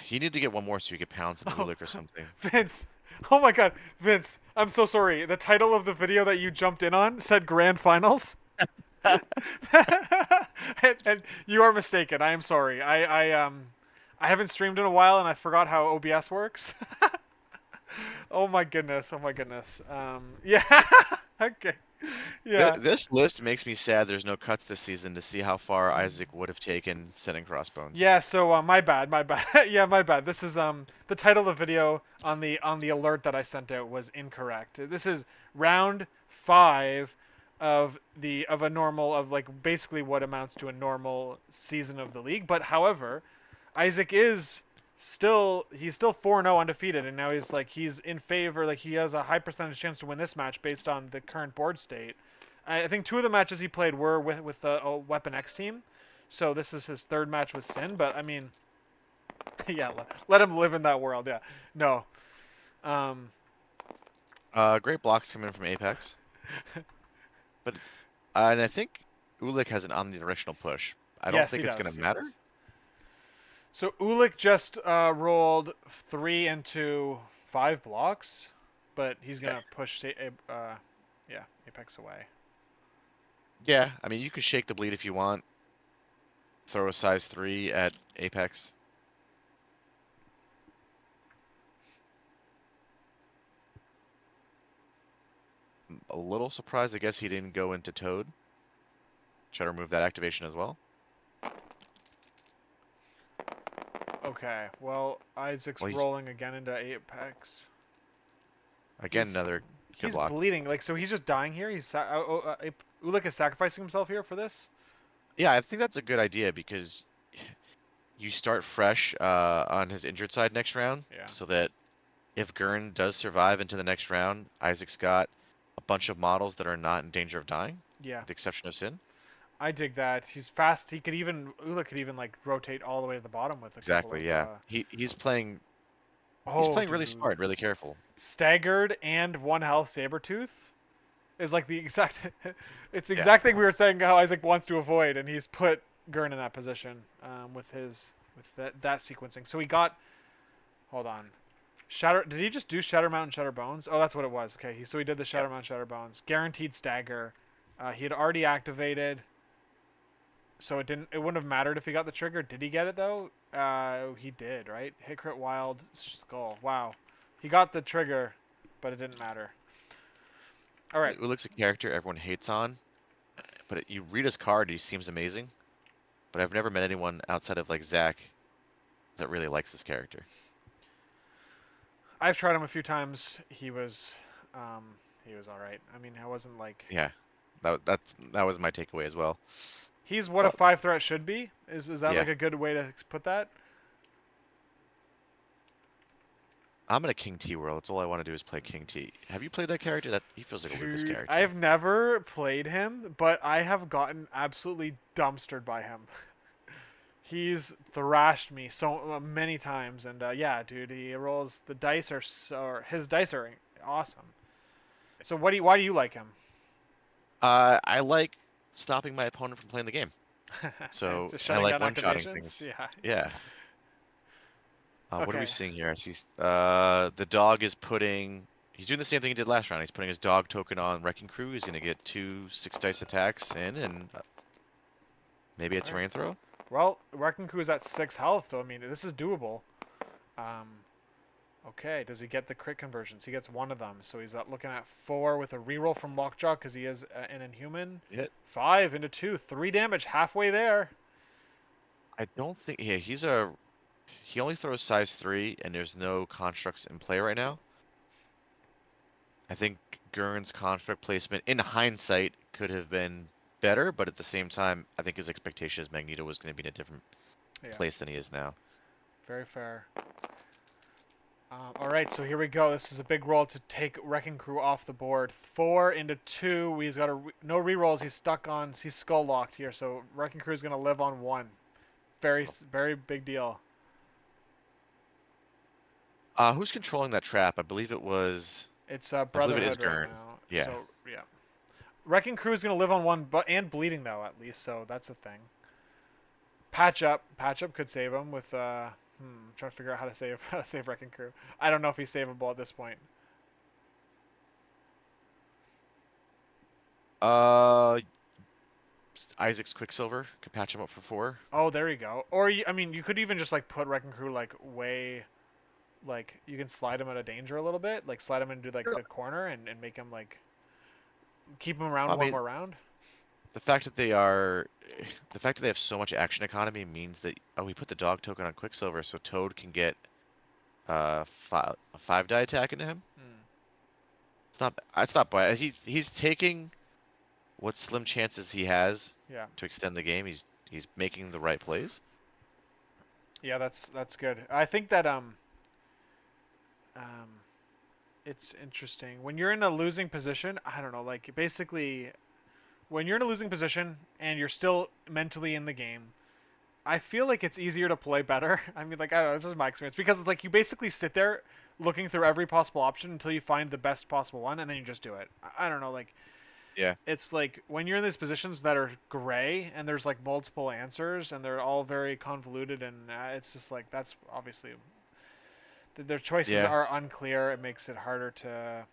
He needed to get one more so he could pounce into Oh, Ulik or something. Vince. Oh my God, Vince. I'm so sorry. The title of the video that you jumped in on said Grand Finals. And you are mistaken. I am sorry. I haven't streamed in a while and I forgot how OBS works. Oh my goodness. Oh my goodness. Yeah. Okay. Yeah. This list makes me sad. There's no cuts this season to see how far Isaac would have taken setting Crossbones. Yeah, so my bad, my bad. Yeah, my bad. This is the title of the video on the alert that I sent out was incorrect. This is round 5 of a normal of like basically what amounts to a normal season of the league. But however, Isaac is he's still 4-0 undefeated, and now he's in favor. Like, he has a high percentage chance to win this match based on the current board state. I think 2 of the matches he played were with the Weapon X team, so this is his 3rd match with Sin. But I mean, yeah, let him live in that world. Yeah, no, Great blocks coming from Apex. But And I think Ulik has an omnidirectional push. I don't Yes, he think it's going does. to He matter. does. So Ulik just rolled 3 into 5 blocks, but he's Okay. gonna push, yeah, Apex away. Yeah, I mean, you could shake the bleed if you want. Throw a size 3 at Apex. A little surprised, I guess he didn't go into Toad. Try to remove that activation as well. Okay, well, Isaac's Well, he's, rolling again into Apex. again, He's another good he's block. bleeding. Like, so he's just dying here. Ulik is sacrificing himself here for this. Yeah, I think that's a good idea because you start fresh on his injured side next round Yeah, so that if Grrn does survive into the next round, Isaac's got a bunch of models that are not in danger of dying, yeah, with the exception of Sin. I dig that. He's fast. He could even Ulik could even like rotate all the way to the bottom with a couple Exactly, of. yeah. He's Oh, playing really dude, smart, really careful. staggered and 1 health Sabertooth is like the exact. It's the Yeah. exact thing we were saying how Isaac wants to avoid, and he's put Gurn in that position with that sequencing. So he got. Hold on. Shatter. Did he just do Shatter Mountain, Shatter Bones? Oh, that's what it was. Okay, so he did the Yep. Shatter Mountain, Shatter Bones. Guaranteed stagger. He had already activated, so it didn't. It wouldn't have mattered if he got the trigger. Did he get it though? He did, right? Hit crit wild skull. Wow, he got the trigger, but it didn't matter. All right. Ulik's a character everyone hates on, but you read his card, he seems amazing. But I've never met anyone outside of like Zach that really likes this character. I've tried him a few times. He was all right. I mean, I wasn't like Yeah, that was my takeaway as well. he's what a But 5 threat should be. Is that yeah, like a good way to put that? I'm in a King T world. That's all I want to do is play King T. Have you played that character? That he feels like a Lucas Dude, character. I've never played him, but I have gotten absolutely dumpstered by him. He's thrashed me so many times, and yeah, dude, he rolls the dice are so his dice are awesome. So why do you like him? I like stopping my opponent from playing the game. So Just I shutting like down one-shotting activations. things. Yeah. Yeah. What are we Okay. seeing here? I see the dog is putting. He's doing the same thing he did last round. He's putting his dog token on Wrecking Crew. He's gonna get 2 6 dice attacks in, and maybe a All right. terrain throw. Well, Rakunku is at 6 health, so I mean this is doable. Um, okay, does he get the crit conversions? He gets one of them, so he's looking at 4 with a reroll from Lockjaw because he is an Inhuman. Hit. 5 into 2, 3 damage, halfway there. I don't think. Yeah, he only throws size 3, and there's no constructs in play right now. I think Gurn's construct placement, in hindsight, could have been better, but at the same time, I think his expectation is Magneto was going to be in a different Yeah, place than he is now. very fair. All right, so here we go. This is a big roll to take Wrecking Crew off the board. 4 into 2. He's got no rerolls. He's stuck on. He's skull locked here. So Wrecking Crew is going to live on 1. Very, very big deal. Who's controlling that trap? I believe it was. It's I believe it is Brotherhood right Gurn. now. Yeah. So yeah, Wrecking Crew is going to live on 1, but and bleeding though at least. So that's a thing. Patch up could save him with trying to figure out how to save Wrecking Crew. I don't know if he's savable at this point. Uh, Isaac's Quicksilver could patch him up for 4. Oh, there you go. Or I mean, you could even just like put Wrecking Crew like way, like you can slide him out of danger a little bit, like slide him into like Sure. the corner and make him like keep him around I one mean, more round. the fact that the fact that they have so much action economy means that we put the dog token on Quicksilver, so Toad can get a 5 die attack into him. Mm, It's not bad. He's taking what slim chances he has yeah, to extend the game. He's making the right plays. yeah, that's good. I think that um, it's interesting when you're in a losing position. I don't know, like basically when you're in a losing position and you're still mentally in the game, I feel like it's easier to play better. I mean, like I don't know, this is my experience because it's like you basically sit there looking through every possible option until you find the best possible one, and then you just do it. I don't know, like Yeah. it's like when you're in these positions that are gray and there's like multiple answers and they're all very convoluted and it's just like that's obviously their choices Yeah. are unclear. It makes it harder to.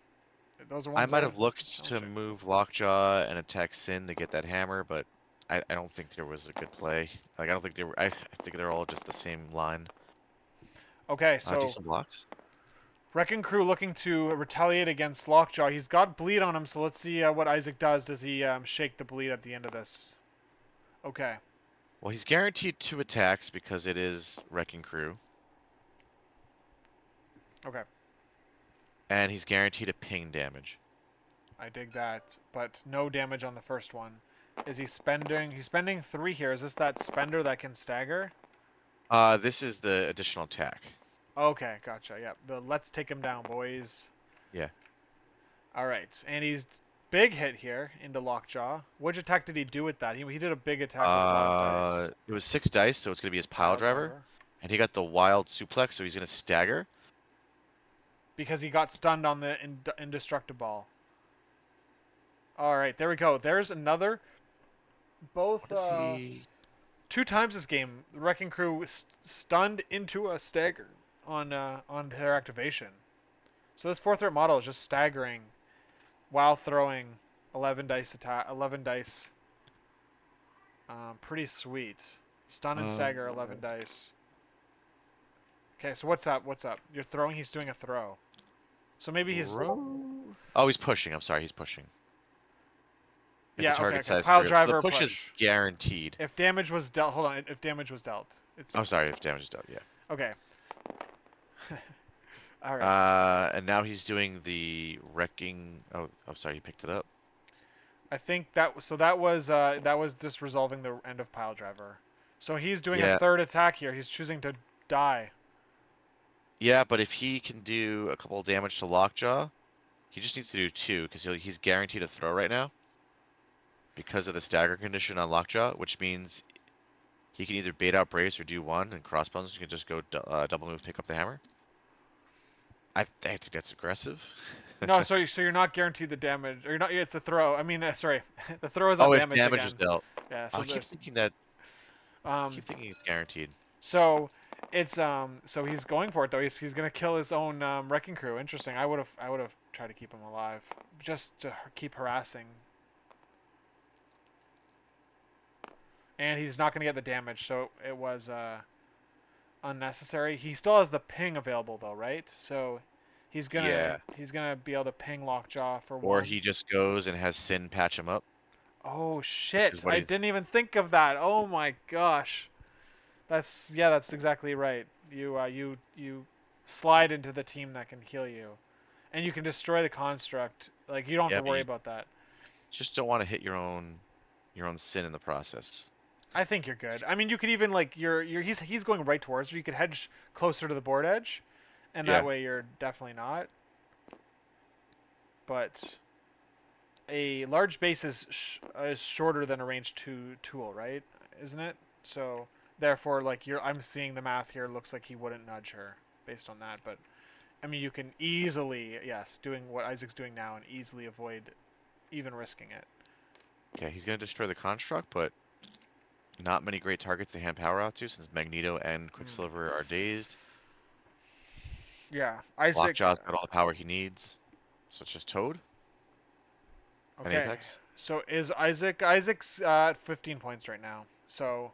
Those are I ones might that are have looked to challenging. move Lockjaw and attack Sin to get that hammer, but I don't think there was a good play. Like, I don't think they were. I think they're all just the same line. Okay, so Decent blocks. Wrecking Crew looking to retaliate against Lockjaw. He's got bleed on him, so let's see what Isaac does. Does he shake the bleed at the end of this? Okay. Well, he's guaranteed 2 attacks because it is Wrecking Crew, Okay. and he's guaranteed a ping damage. I dig that, but no damage on the first one. Is he spending? He's spending 3 here. Is this that spender that can stagger? This is the additional attack. Okay, gotcha. Yeah, the let's take him down, boys. Yeah. All right, and he's big hit here into Lockjaw. Which attack did he do with that? He did a big attack with a lot of dice. It was 6 dice, so it's gonna be his pile Pile driver, driver. and he got the wild suplex, so he's gonna stagger. Because he got stunned on the indestructible. All right, there we go. There's another. What Both is he? 2 times this game, the Wrecking Crew stunned into a stagger on their activation. So this 4 threat model is just staggering while throwing 11 dice attack. 11 dice. Pretty sweet. Stun and stagger 11 dice. Okay, so what's up? What's up? You're throwing. He's doing a throw. So maybe he's. Oh, he's pushing. I'm sorry, he's pushing. If the Yeah. Okay. target Okay. size Pile 3, so the driver push is push. guaranteed. If damage was dealt, hold on. If damage was dealt, it's I'm sorry, if damage is done, yeah. okay. All right. And now he's doing the wrecking. Oh, I'm sorry, he picked it up. I think that was just resolving the end of pile driver. So he's doing a Yeah, third attack here. He's choosing to die. yeah, but if he can do a couple of damage to Lockjaw, he just needs to do 2 because he's guaranteed a throw right now because of the stagger condition on Lockjaw, which means he can either bait out brace or do 1, and crossbones you can just go double move, pick up the hammer. I think that's aggressive. No, so you're not guaranteed the damage. Or you're not. It's a throw. I mean, sorry, the throw is not Oh, if damaged damage again. was dealt. Yeah. I So keep there's thinking that. I um. keep thinking it's guaranteed. So it's So he's going for it though. He's gonna kill his own wrecking crew. Interesting. I would have tried to keep him alive, just to keep harassing. And he's not gonna get the damage, so it was unnecessary. He still has the ping available though, right? So Yeah. he's gonna be able to ping Lockjaw for Or 1. he just goes and has Sin patch him up, Oh which is shit! what I he's. didn't even think of that. Oh my gosh. That's exactly right. You slide into the team that can heal you, and you can destroy the construct. Like you don't have Yeah, to but worry you about that. just don't want to hit your own Sin in the process. I think you're good. I mean, you could even like he's going right towards you. You could hedge closer to the board edge, and that Yeah. way you're definitely not. But a large base is shorter than a range 2 tool, right? Isn't it? So therefore, like I'm seeing the math here. Looks like he wouldn't nudge her based on that. But I mean, you can easily, yes, doing what Isaac's doing now and easily avoid even risking it. Okay, he's gonna destroy the construct, but not many great targets to hand power out to since Magneto and Hmm. Quicksilver are dazed. Yeah, Isaac. Lockjaw's got all the power he needs, so it's just Toad and Okay, Apex. so is Isaac's at 15 points right now. So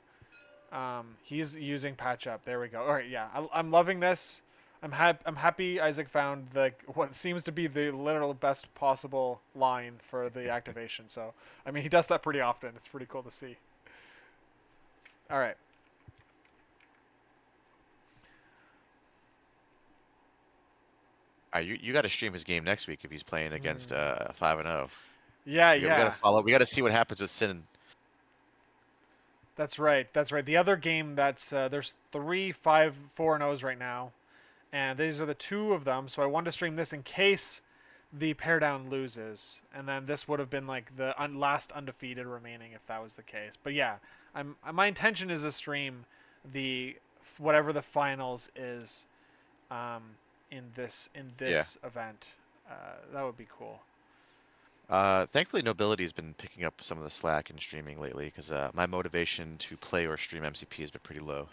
he's using patch up. There we go. All right, yeah, I'm loving this. I'm happy Isaac found the what seems to be the literal best possible line for the activation. So I mean, he does that pretty often. It's pretty cool to see. All right. You got to stream his game next week if he's playing against Mm. 5-0. Yeah, We got to yeah. follow. We got to see what happens with Sin. That's right. That's right. The other game that's there's 3, 5, 4 and O's right now, and these are the 2 of them. So I wanted to stream this in case the pair down loses, and then this would have been like the last undefeated remaining if that was the case. But yeah, my intention is to stream the whatever the finals is um, in this Yeah. event. That would be cool. Thankfully, Nobility's been picking up some of the slack in streaming lately because my motivation to play or stream MCP has been pretty low.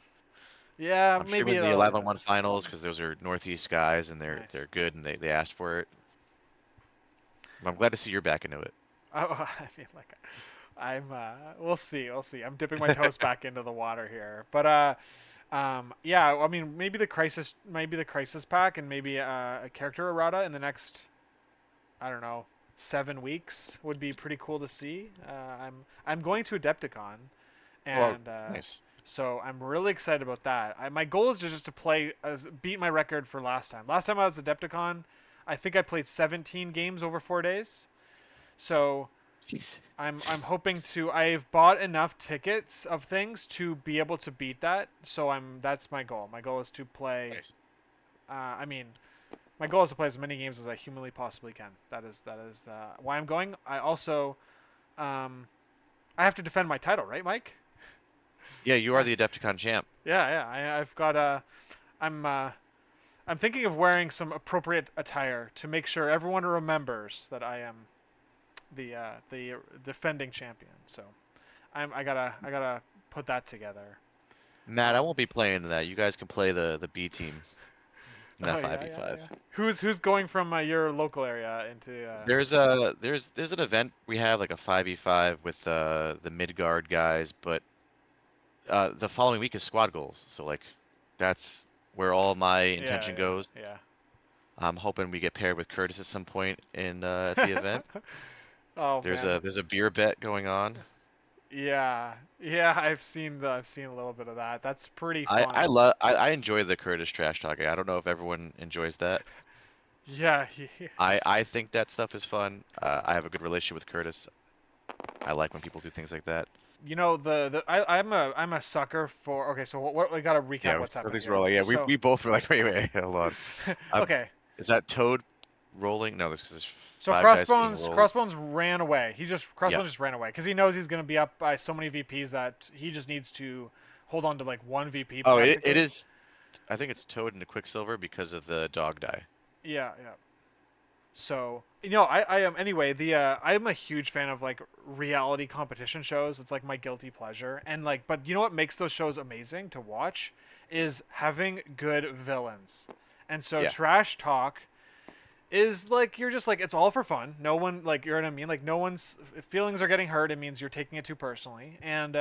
Yeah, I'm maybe streaming the it'll. 11-1 finals because those are Northeast guys and they're Nice. good and they asked for it. I'm glad to see you're back into it. Oh, I mean, like, I'm. We'll see. We'll see. I'm dipping my toes back into the water here, but yeah. I mean, maybe the crisis pack, and maybe a character errata in the next, I don't know, 7 weeks would be pretty cool to see. I'm going to Adepticon, Oh, and nice. so I'm really excited about that. My goal is just to beat my record for last time. Last time I was Adepticon, I think I played 17 games over 4 days. So Jeez. I'm hoping to. I've bought enough tickets of things to be able to beat that. So that's my goal. My goal is to play. Nice. I mean, my goal is to play as many games as I humanly possibly can. That is why I'm going. I also, I have to defend my title, right, Mike? Yeah, you are the Adepticon champ. Yeah, yeah. I've got a. I'm thinking of wearing some appropriate attire to make sure everyone remembers that I am the defending champion. So I gotta put that together. Matt, I Um, won't be playing that. You guys can play the B team in oh that yeah, yeah, 5v5. yeah. Who's going from your local area into? There's an event we have like a 5v5 with the Midgard guys, but the following week is squad goals. So like that's where all my Yeah, intention yeah, goes. yeah. I'm hoping we get paired with Curtis at some point in at the event. Oh man. There's a beer bet going on. Yeah, yeah. I've seen a little bit of that. That's pretty I fun. love I enjoy the Curtis trash talking. I don't know if everyone enjoys that. Yeah, I think that stuff is fun. I have a good relationship with Curtis. I like when people do things like that. I'm a sucker for. Okay, so what we gotta recap Yeah, what's happening something's here. rolling. Yeah, So we both were like, wait, hold on. Um, okay, is that Toad rolling? No, this because there's so five guys being Crossbones rolled. Crossbones ran away. Yeah. Crossbones just ran away because he knows he's gonna be up by so many VPs that he just needs to hold on to like one VP Oh, it practically. is. I think it's Toad and the Quicksilver because of the dog die. Yeah, yeah. So I am anyway. I am a huge fan of like reality competition shows. It's like my guilty pleasure. And like, but you know what makes those shows amazing to watch is having good villains. And so Yeah. trash talk is like you're just like it's all for fun. No one like you know what I mean. Like no one's if feelings are getting hurt. It means you're taking it too personally. And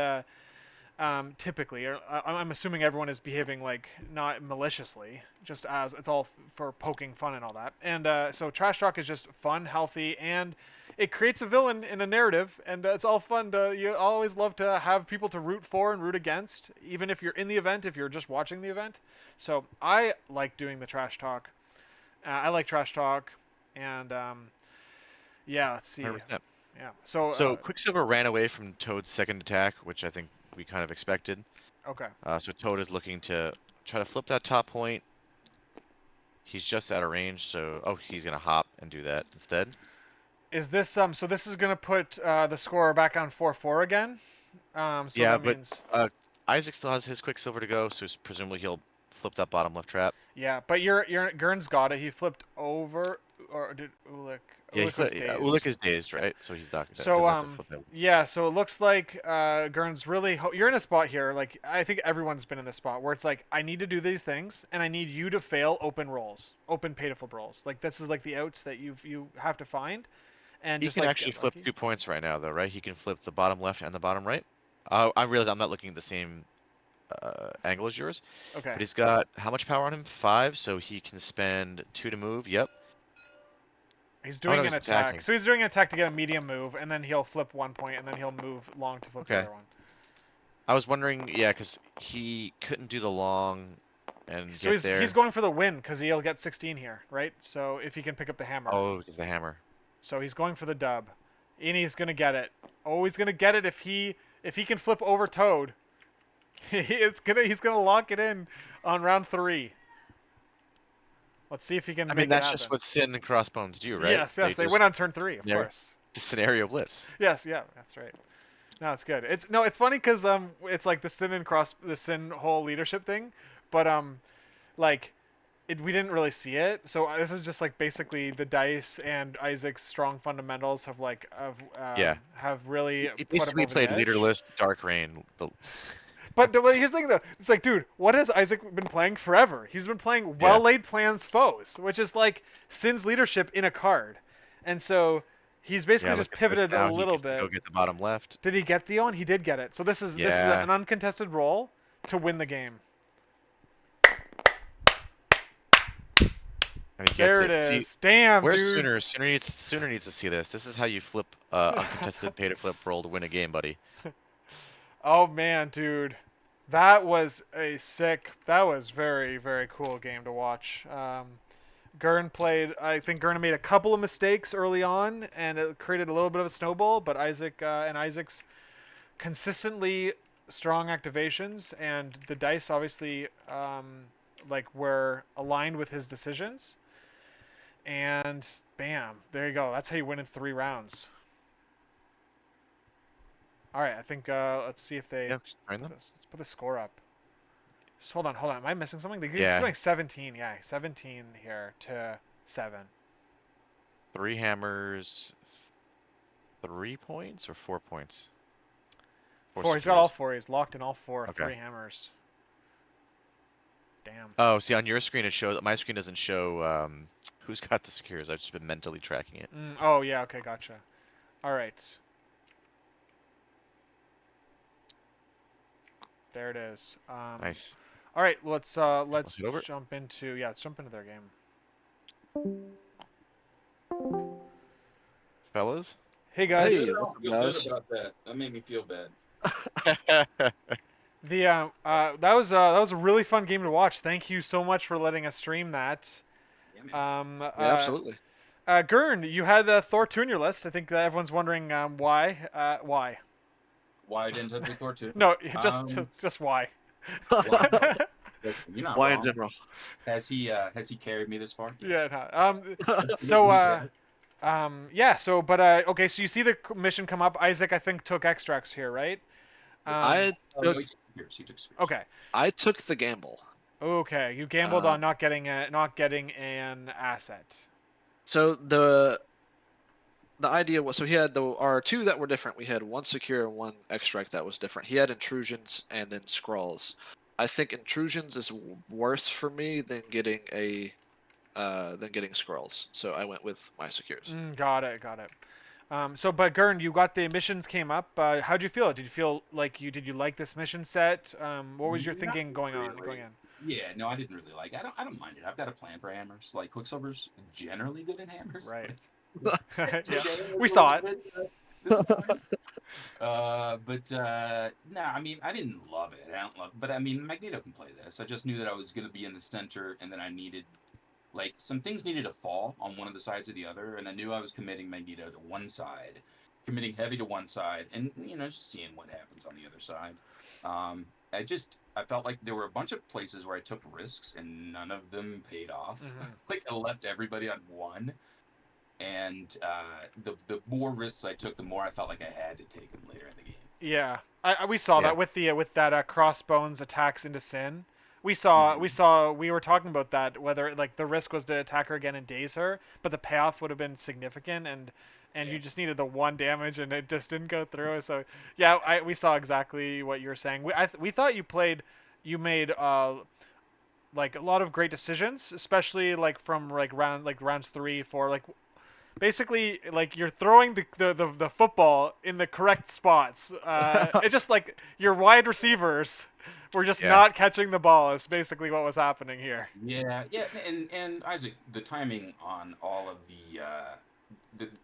typically, I'm assuming everyone is behaving like not maliciously, just as it's all for poking fun and all that. And so trash talk is just fun, healthy, and it creates a villain in a narrative, and it's all fun. You always love to have people to root for and root against, even if you're in the event, if you're just watching the event. So I like doing the trash talk. I like trash talk, and yeah, let's see. 100%. Yeah. So So Quicksilver ran away from Toad's second attack, which I think we kind of expected. okay. So Toad is looking to try to flip that top point. He's just out of range, so he's gonna hop and do that instead. Is this so this is gonna put the score back on 4-4 again? So Yeah, that but means Isaac still has his Quicksilver to go, so presumably he'll flip that bottom left trap. yeah, but your Gurn's got it. He flipped over or did Ulik Yeah, Ulik was Ulik dazed. is dazed, right? So he's not So doesn't have to flip that. yeah, so it looks like Gurn's really you're in a spot here like I think everyone's been in this spot where it's like I need to do these things and I need you to fail open rolls, open painful rolls. Like this is like the outs that you have to find and He just can like actually get flip lucky. 2 points right now, though, right? He can flip the bottom left and the bottom right. I realize I'm not looking at the same angle as yours, Okay. but he's got how much power on him? 5, so he can spend 2 to move. Yep. He's Oh no, doing an he's attack. attacking. So he's doing an attack to get a medium move, and then he'll flip 1 point, and then he'll move long to flip the Okay. other one. I was wondering, yeah, because he couldn't do the long and So get he's there. going for the win because he'll get 16 here, right? So if he can pick up the hammer. Oh, because the hammer. So he's going for the dub. And he's gonna get it. Oh, he's gonna get it if he can flip over Toad. He's gonna lock it in on round 3. Let's see if he can I mean, make it that's happen. just what Sin and Crossbones do, right? Yes, yes, they Just win on turn 3, of they're course. the scenario bliss. Yes, yeah, that's right. No, it's good. It's funny because it's like the sin whole leadership thing, but like we didn't really see it. So this is just like basically the dice and Isaac's strong fundamentals Yeah. have really He put him basically over the played edge. leaderless Dark Rain. But here's the thing though, it's like, dude, what has Isaac been playing forever? He's been playing Yeah. well laid plans foes, which is like Sin's leadership in a card, and so he's Yeah, basically look just at this pivoted a now. He little gets to bit. go get the bottom left. Did he get the on? He did get it. So this is Yeah. an uncontested roll to win the game. And he gets There it it. See, is. Damn, where's dude. Sooner? Sooner needs to see this. This is how you flip uncontested pay to flip roll to win a game, buddy. Oh man, dude. That was a sick. That was very very cool game to watch. Grrn played. I think Grrn made a couple of mistakes early on, and it created a little bit of a snowball. But Isaac's consistently strong activations, and the dice obviously like were aligned with his decisions. And bam, there you go. That's how you win in 3 rounds. All right, I think let's see if they Yeah, just train them. let's put the score up. Just hold on. Am I missing something? He's Yeah, going 17. Yeah, 17 here to 7. 3 hammers, 3 points or 4 points. 4. He's got all secures. 4. He's locked in all 4. Okay. 3 hammers. Damn. Oh, see, on your screen it shows. My screen doesn't show who's got the secures. I've just been mentally tracking it. Oh yeah. Okay. Gotcha. All right. There it is. Nice. All right. Let's Let's head over. jump into let's jump into their game. Fellas. Hey guys. I Hey, don't feel guys. good about that. That made me feel bad. The that was a really fun game to watch. Thank you so much for letting us stream that. Yeah, man. Yeah, absolutely. Grrn, you had Thor 2 on your list. I think that everyone's wondering why. Why? Why didn't I pick Thor 2? No, just why. Well, listen, you're not Why in wrong. general? Has he carried me this far? Yeah. Yes. No. So yeah. So but okay. So you see the mission come up. Isaac, I think, took extracts here, right? I Oh, no, took he took spears. He took spears. Okay. I took the gamble. Okay. You gambled Uh, on not getting an asset. So the idea was, so he had our two that were different. We had one secure and one extract that was different. He had intrusions and then scrolls. I think intrusions is worse for me than getting scrolls. So I went with my secures. Got it. So, but Gurn, you got the missions came up. How'd you feel? Did you feel like did you like this mission set? What was your Not thinking going really. in? Yeah, no, I didn't really like it. I don't mind it. I've got a plan for hammers. Like Quicksilver's generally good in hammers. Right. Like, Yeah, today we was saw a it. bit, this is fine. No, I mean, I didn't love it. I don't love, but I mean, Magneto can play this. I just knew that I was going to be in the center, and then I needed, like, some things needed to fall on one of the sides or the other, and I knew I was committing Magneto to one side, committing heavy to one side, and just seeing what happens on the other side. I felt like there were a bunch of places where I took risks, and none of them paid off. Like I left everybody on one. And the more risks I took, the more I felt like I had to take them later in the game. Yeah, we saw Yeah. that with that crossbones attacks into Sin. We were talking about that, whether like the risk was to attack her again and daze her, but the payoff would have been significant, and you just needed the 1 damage and it just didn't go through. So yeah, we saw exactly what you were saying. We thought you made like a lot of great decisions, especially like from rounds 3, 4, like basically like you're throwing the football in the correct spots. It's just like your wide receivers were just Yeah. not catching the ball is basically what was happening here. Yeah, and Isaac, the timing on all of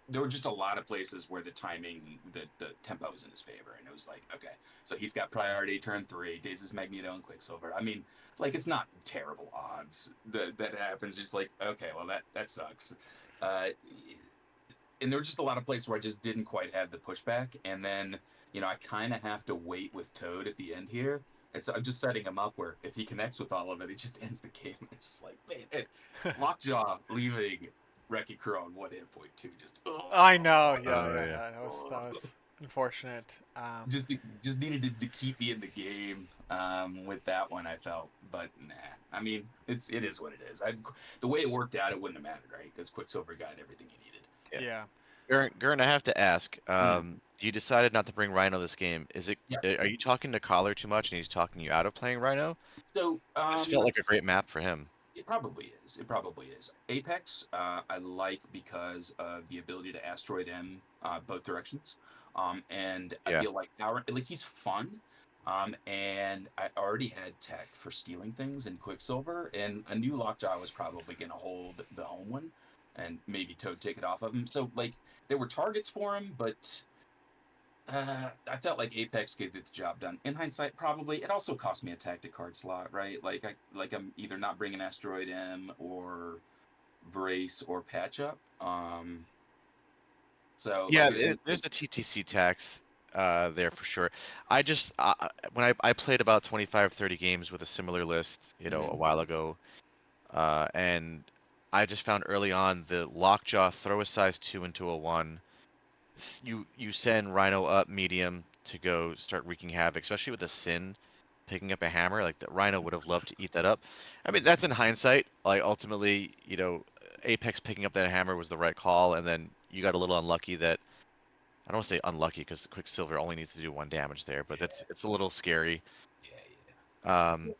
there were just a lot of places where the timing, the tempo was in his favor, and it was like, okay, so he's got priority turn 3, dazes Magneto and Quicksilver. I mean, like it's not terrible odds that happens. Just like, okay, well that sucks. Uh, and there were just a lot of places where I just didn't quite have the pushback, and then I kind of have to wait with Toad at the end here. I'm just setting him up where if he connects with all of it, it just ends the game. It's just like, man, Lockjaw leaving Wrecking Crew on 1 hit point too. Just I know, yeah, Oh, yeah, yeah. that unfortunate. Just needed to keep me in the game with that one. I felt, but nah. I mean, it is what it is. The way it worked out, it wouldn't have mattered, right? Because Quicksilver got everything he needed. Yeah. Yeah. Gurn, I have to ask. Mhm. You decided not to bring Rhino this game. Yeah. Are you talking to Collar too much, and he's talking you out of playing Rhino? So This felt like a great map for him. it probably is. It probably is. Apex, I like because of the ability to asteroid M both directions. And I Yeah. feel like he's fun. And I already had tech for stealing things in Quicksilver, and a new Lockjaw was probably going to hold the home one and maybe Toad take it off of him. So, like, there were targets for him, but I felt like Apex could get the job done. In hindsight, probably. It also cost me a tactic card slot, right? I'm either not bringing Asteroid M or Brace or Patch Up. So Yeah, like there's a TTC tax there for sure. I just when I played about 25, 30 games with a similar list, a mhm. while ago, and I just found early on the lockjaw throw a size 2 into a 1. You send Rhino up medium to go start wreaking havoc, especially with a Sin picking up a hammer. Like the Rhino would have loved to eat that up. I mean, that's in hindsight. Like ultimately, Apex picking up that hammer was the right call, and then you got a little unlucky that I don't want to say unlucky because Quicksilver only needs to do 1 damage there, but Yeah, it's a little scary. yeah. Um,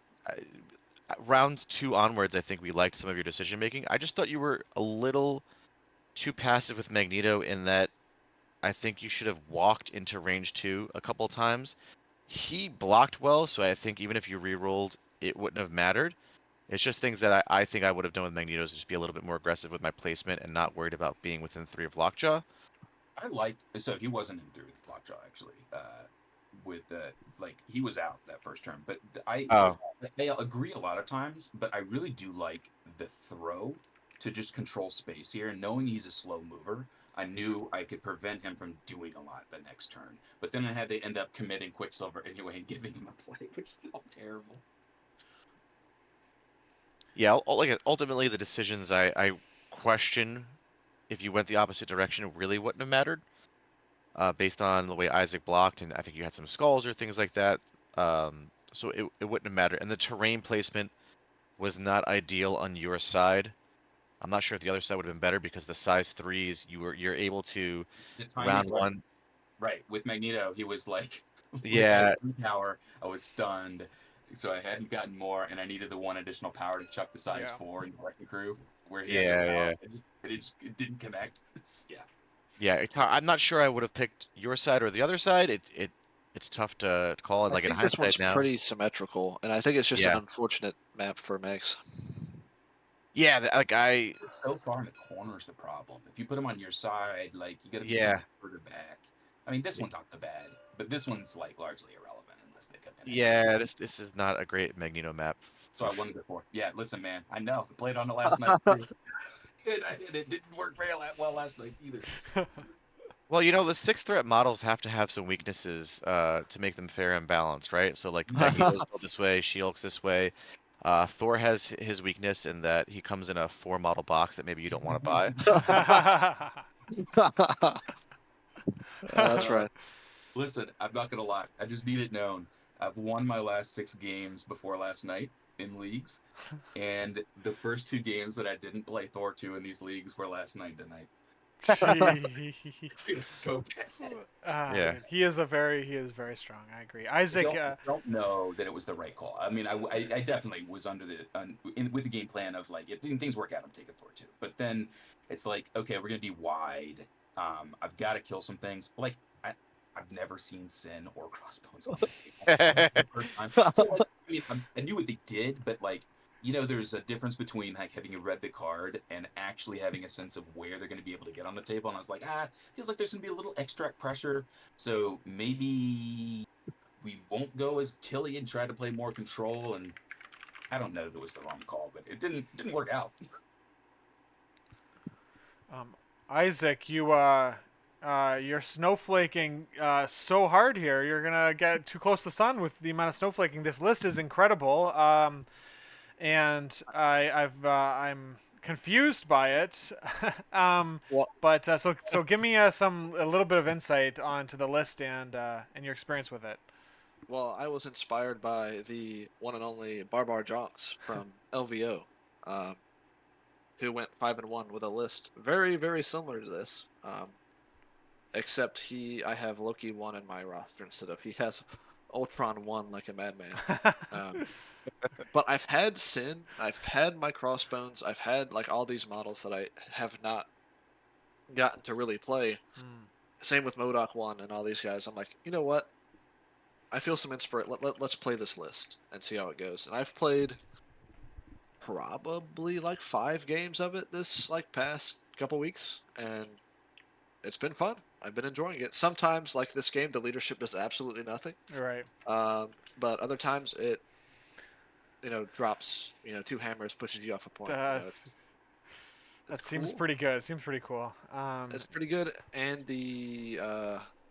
round 2 onwards, I think we liked some of your decision making. I just thought you were a little too passive with Magneto in that I think you should have walked into range 2 a couple times. He blocked well, so I think even if you rerolled, it wouldn't have mattered. It's just things that I think I would have done with Magneto is just be a little bit more aggressive with my placement and not worried about being within 3 of Lockjaw. I liked so he wasn't in through with Lockjaw actually. With like he was out that first turn, but Oh, I agree a lot of times, but I really do like the throw to just control space here. And knowing he's a slow mover, I knew I could prevent him from doing a lot the next turn. But then I had to end up committing Quicksilver anyway and giving him a play, which felt terrible. yeah. Like ultimately, the decisions I question if you went the opposite direction really wouldn't have mattered, based on the way Isaac blocked, and I think you had some skulls or things like that. So it wouldn't have mattered. And the terrain placement was not ideal on your side. I'm not sure if the other side would have been better because the size threes you're able to The timing, round right? one. Right. With Magneto, he was like, with Yeah, power, I was stunned. So I hadn't gotten more, and I needed the one additional power to chuck the size Yeah. 4 into Wrecking Crew, where he had no power. yeah. It didn't connect. Yeah. Yeah, I'm not sure I would have picked your side or the other side. It's tough to call, and I like in think this one's hindsight now. pretty symmetrical, and I think it's just an Yeah, unfortunate map for Max. yeah. Like So far in the corner is the problem. If you put him on your side, like you got to be so yeah, much further back. I mean, this one's not so bad, but this one's like largely irrelevant unless they come in actually. yeah. This is not a great Magneto map So for I sure. won it before. Yeah, listen, man. I know. I played on it last night too. It didn't work very well last night either. Well, the 6 threat models have to have some weaknesses to make them fair and balanced, right? So like Mhm. Magneto's built this way, She-Hulk's this way. Thor has his weakness in that he comes in a 4 model box that maybe you don't want to buy. That's Uh, right. Listen, I'm not gonna lie. I just need it known. I've won my last 6 games before last night in leagues, and the first 2 games that I didn't play Thor 2 in these leagues were last night tonight. Gee. It's so bad. Yeah. Man, he is very strong. I agree. I Isaac, don't know that it was the right call. I mean, I definitely was under with the game plan of like if things work out, I'm taking Thor 2. But then it's like okay, we're gonna be wide. I've got to kill some things. Like I've never seen Sin or Crossbones on the table the first time. So like, I mean, I knew what they did, but like there's a difference between like having read the card and actually having a sense of where they're going to be able to get on the table. And I was like, feels like there's going to be a little extract pressure. So maybe we won't go as killy and try to play more control. And I don't know that it was the wrong call, but it didn't work out. um, Isaac, you're snowflaking so hard here. You're gonna get too close to the sun with the amount of snowflaking. This list is incredible. and I'm confused by it. Well, But so give me a little bit of insight onto the list and your experience with it. well, I was inspired by the one and only Barbar Jonks from LVO, um, who went 5-1 with a list very, very similar to this. Except I have Loki 1 in my roster instead of he has Ultron 1 like a madman. Um, but I've had Sin, I've had my Crossbones, I've had like all these models that I have not gotten to really play. Hmm. Same with Modoc 1 and all these guys. I'm like, you know what? I feel some inspiration. Let's play this list and see how it goes. And I've played probably like 5 games of it this like past couple weeks, and it's been fun. I've been enjoying it. Sometimes, like this game, the leadership does absolutely nothing. Right. But other times it, drops, 2 hammers, pushes you off a point. That It's seems cool. pretty good. It seems pretty cool. It's pretty good. And the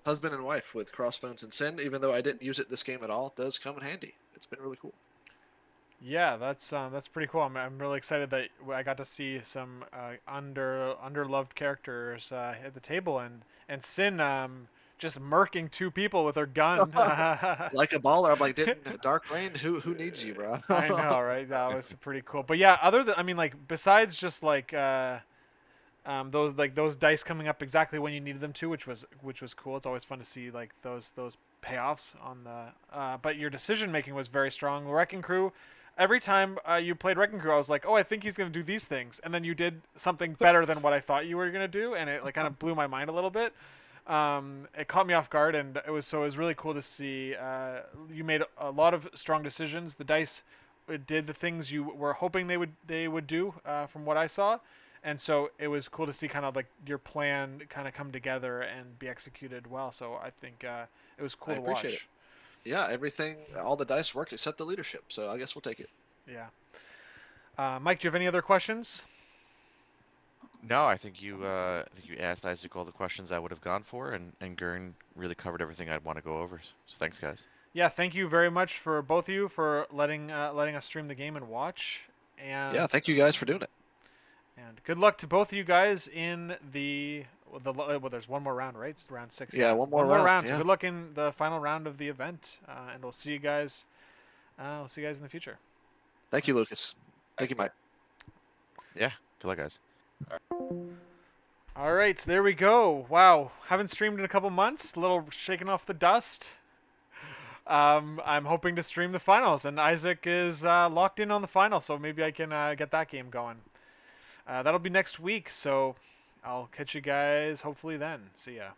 husband and wife with Crossbones and Sin, even though I didn't use it this game at all, does come in handy. It's been really cool. Yeah, that's pretty cool. I'm really excited that I got to see some underloved characters at the table, and Sin just murking 2 people with her gun. Like a baller, I'm like, didn't Dark Rain? Who needs you, bro? I know, right? That was pretty cool. But yeah, other than I mean, like besides just like those dice coming up exactly when you needed them to, which was cool. It's always fun to see like those payoffs on the. But your decision making was very strong. Wrecking Crew. Every time you played Wrecking Crew, I was like, oh, I think he's gonna do these things, and then you did something better than what I thought you were gonna do, and it like kind of blew my mind a little bit. It caught me off guard, and it was really cool to see. You made a lot of strong decisions. The dice did the things you were hoping they would do, from what I saw, and so it was cool to see kind of like your plan kind of come together and be executed well. So I think it was cool I to appreciate it. watch. Yeah, everything, all the dice worked except the leadership. So I guess we'll take it. Yeah. Mike, do you have any other questions? No, I think you asked Isaac all the questions I would have gone for, and Gurn really covered everything I'd want to go over. So thanks, guys. Yeah, thank you very much for both of you for letting us stream the game and watch. Yeah, And thank you guys for doing it. and good luck to both of you guys in well, there's one more round, right? It's round 6. Yeah, one more round. round. So Yeah. good luck in the final round of the event, and we'll see you guys. We'll see you guys in the future. Thank you, Lucas. Thank Thanks, you, Mike. Yeah, good luck, guys. All right, there we go. Wow, haven't streamed in a couple months. A little shaking off the dust. I'm hoping to stream the finals, and Isaac is locked in on the final, so maybe I can get that game going. That'll be next week, so I'll catch you guys hopefully then. See ya.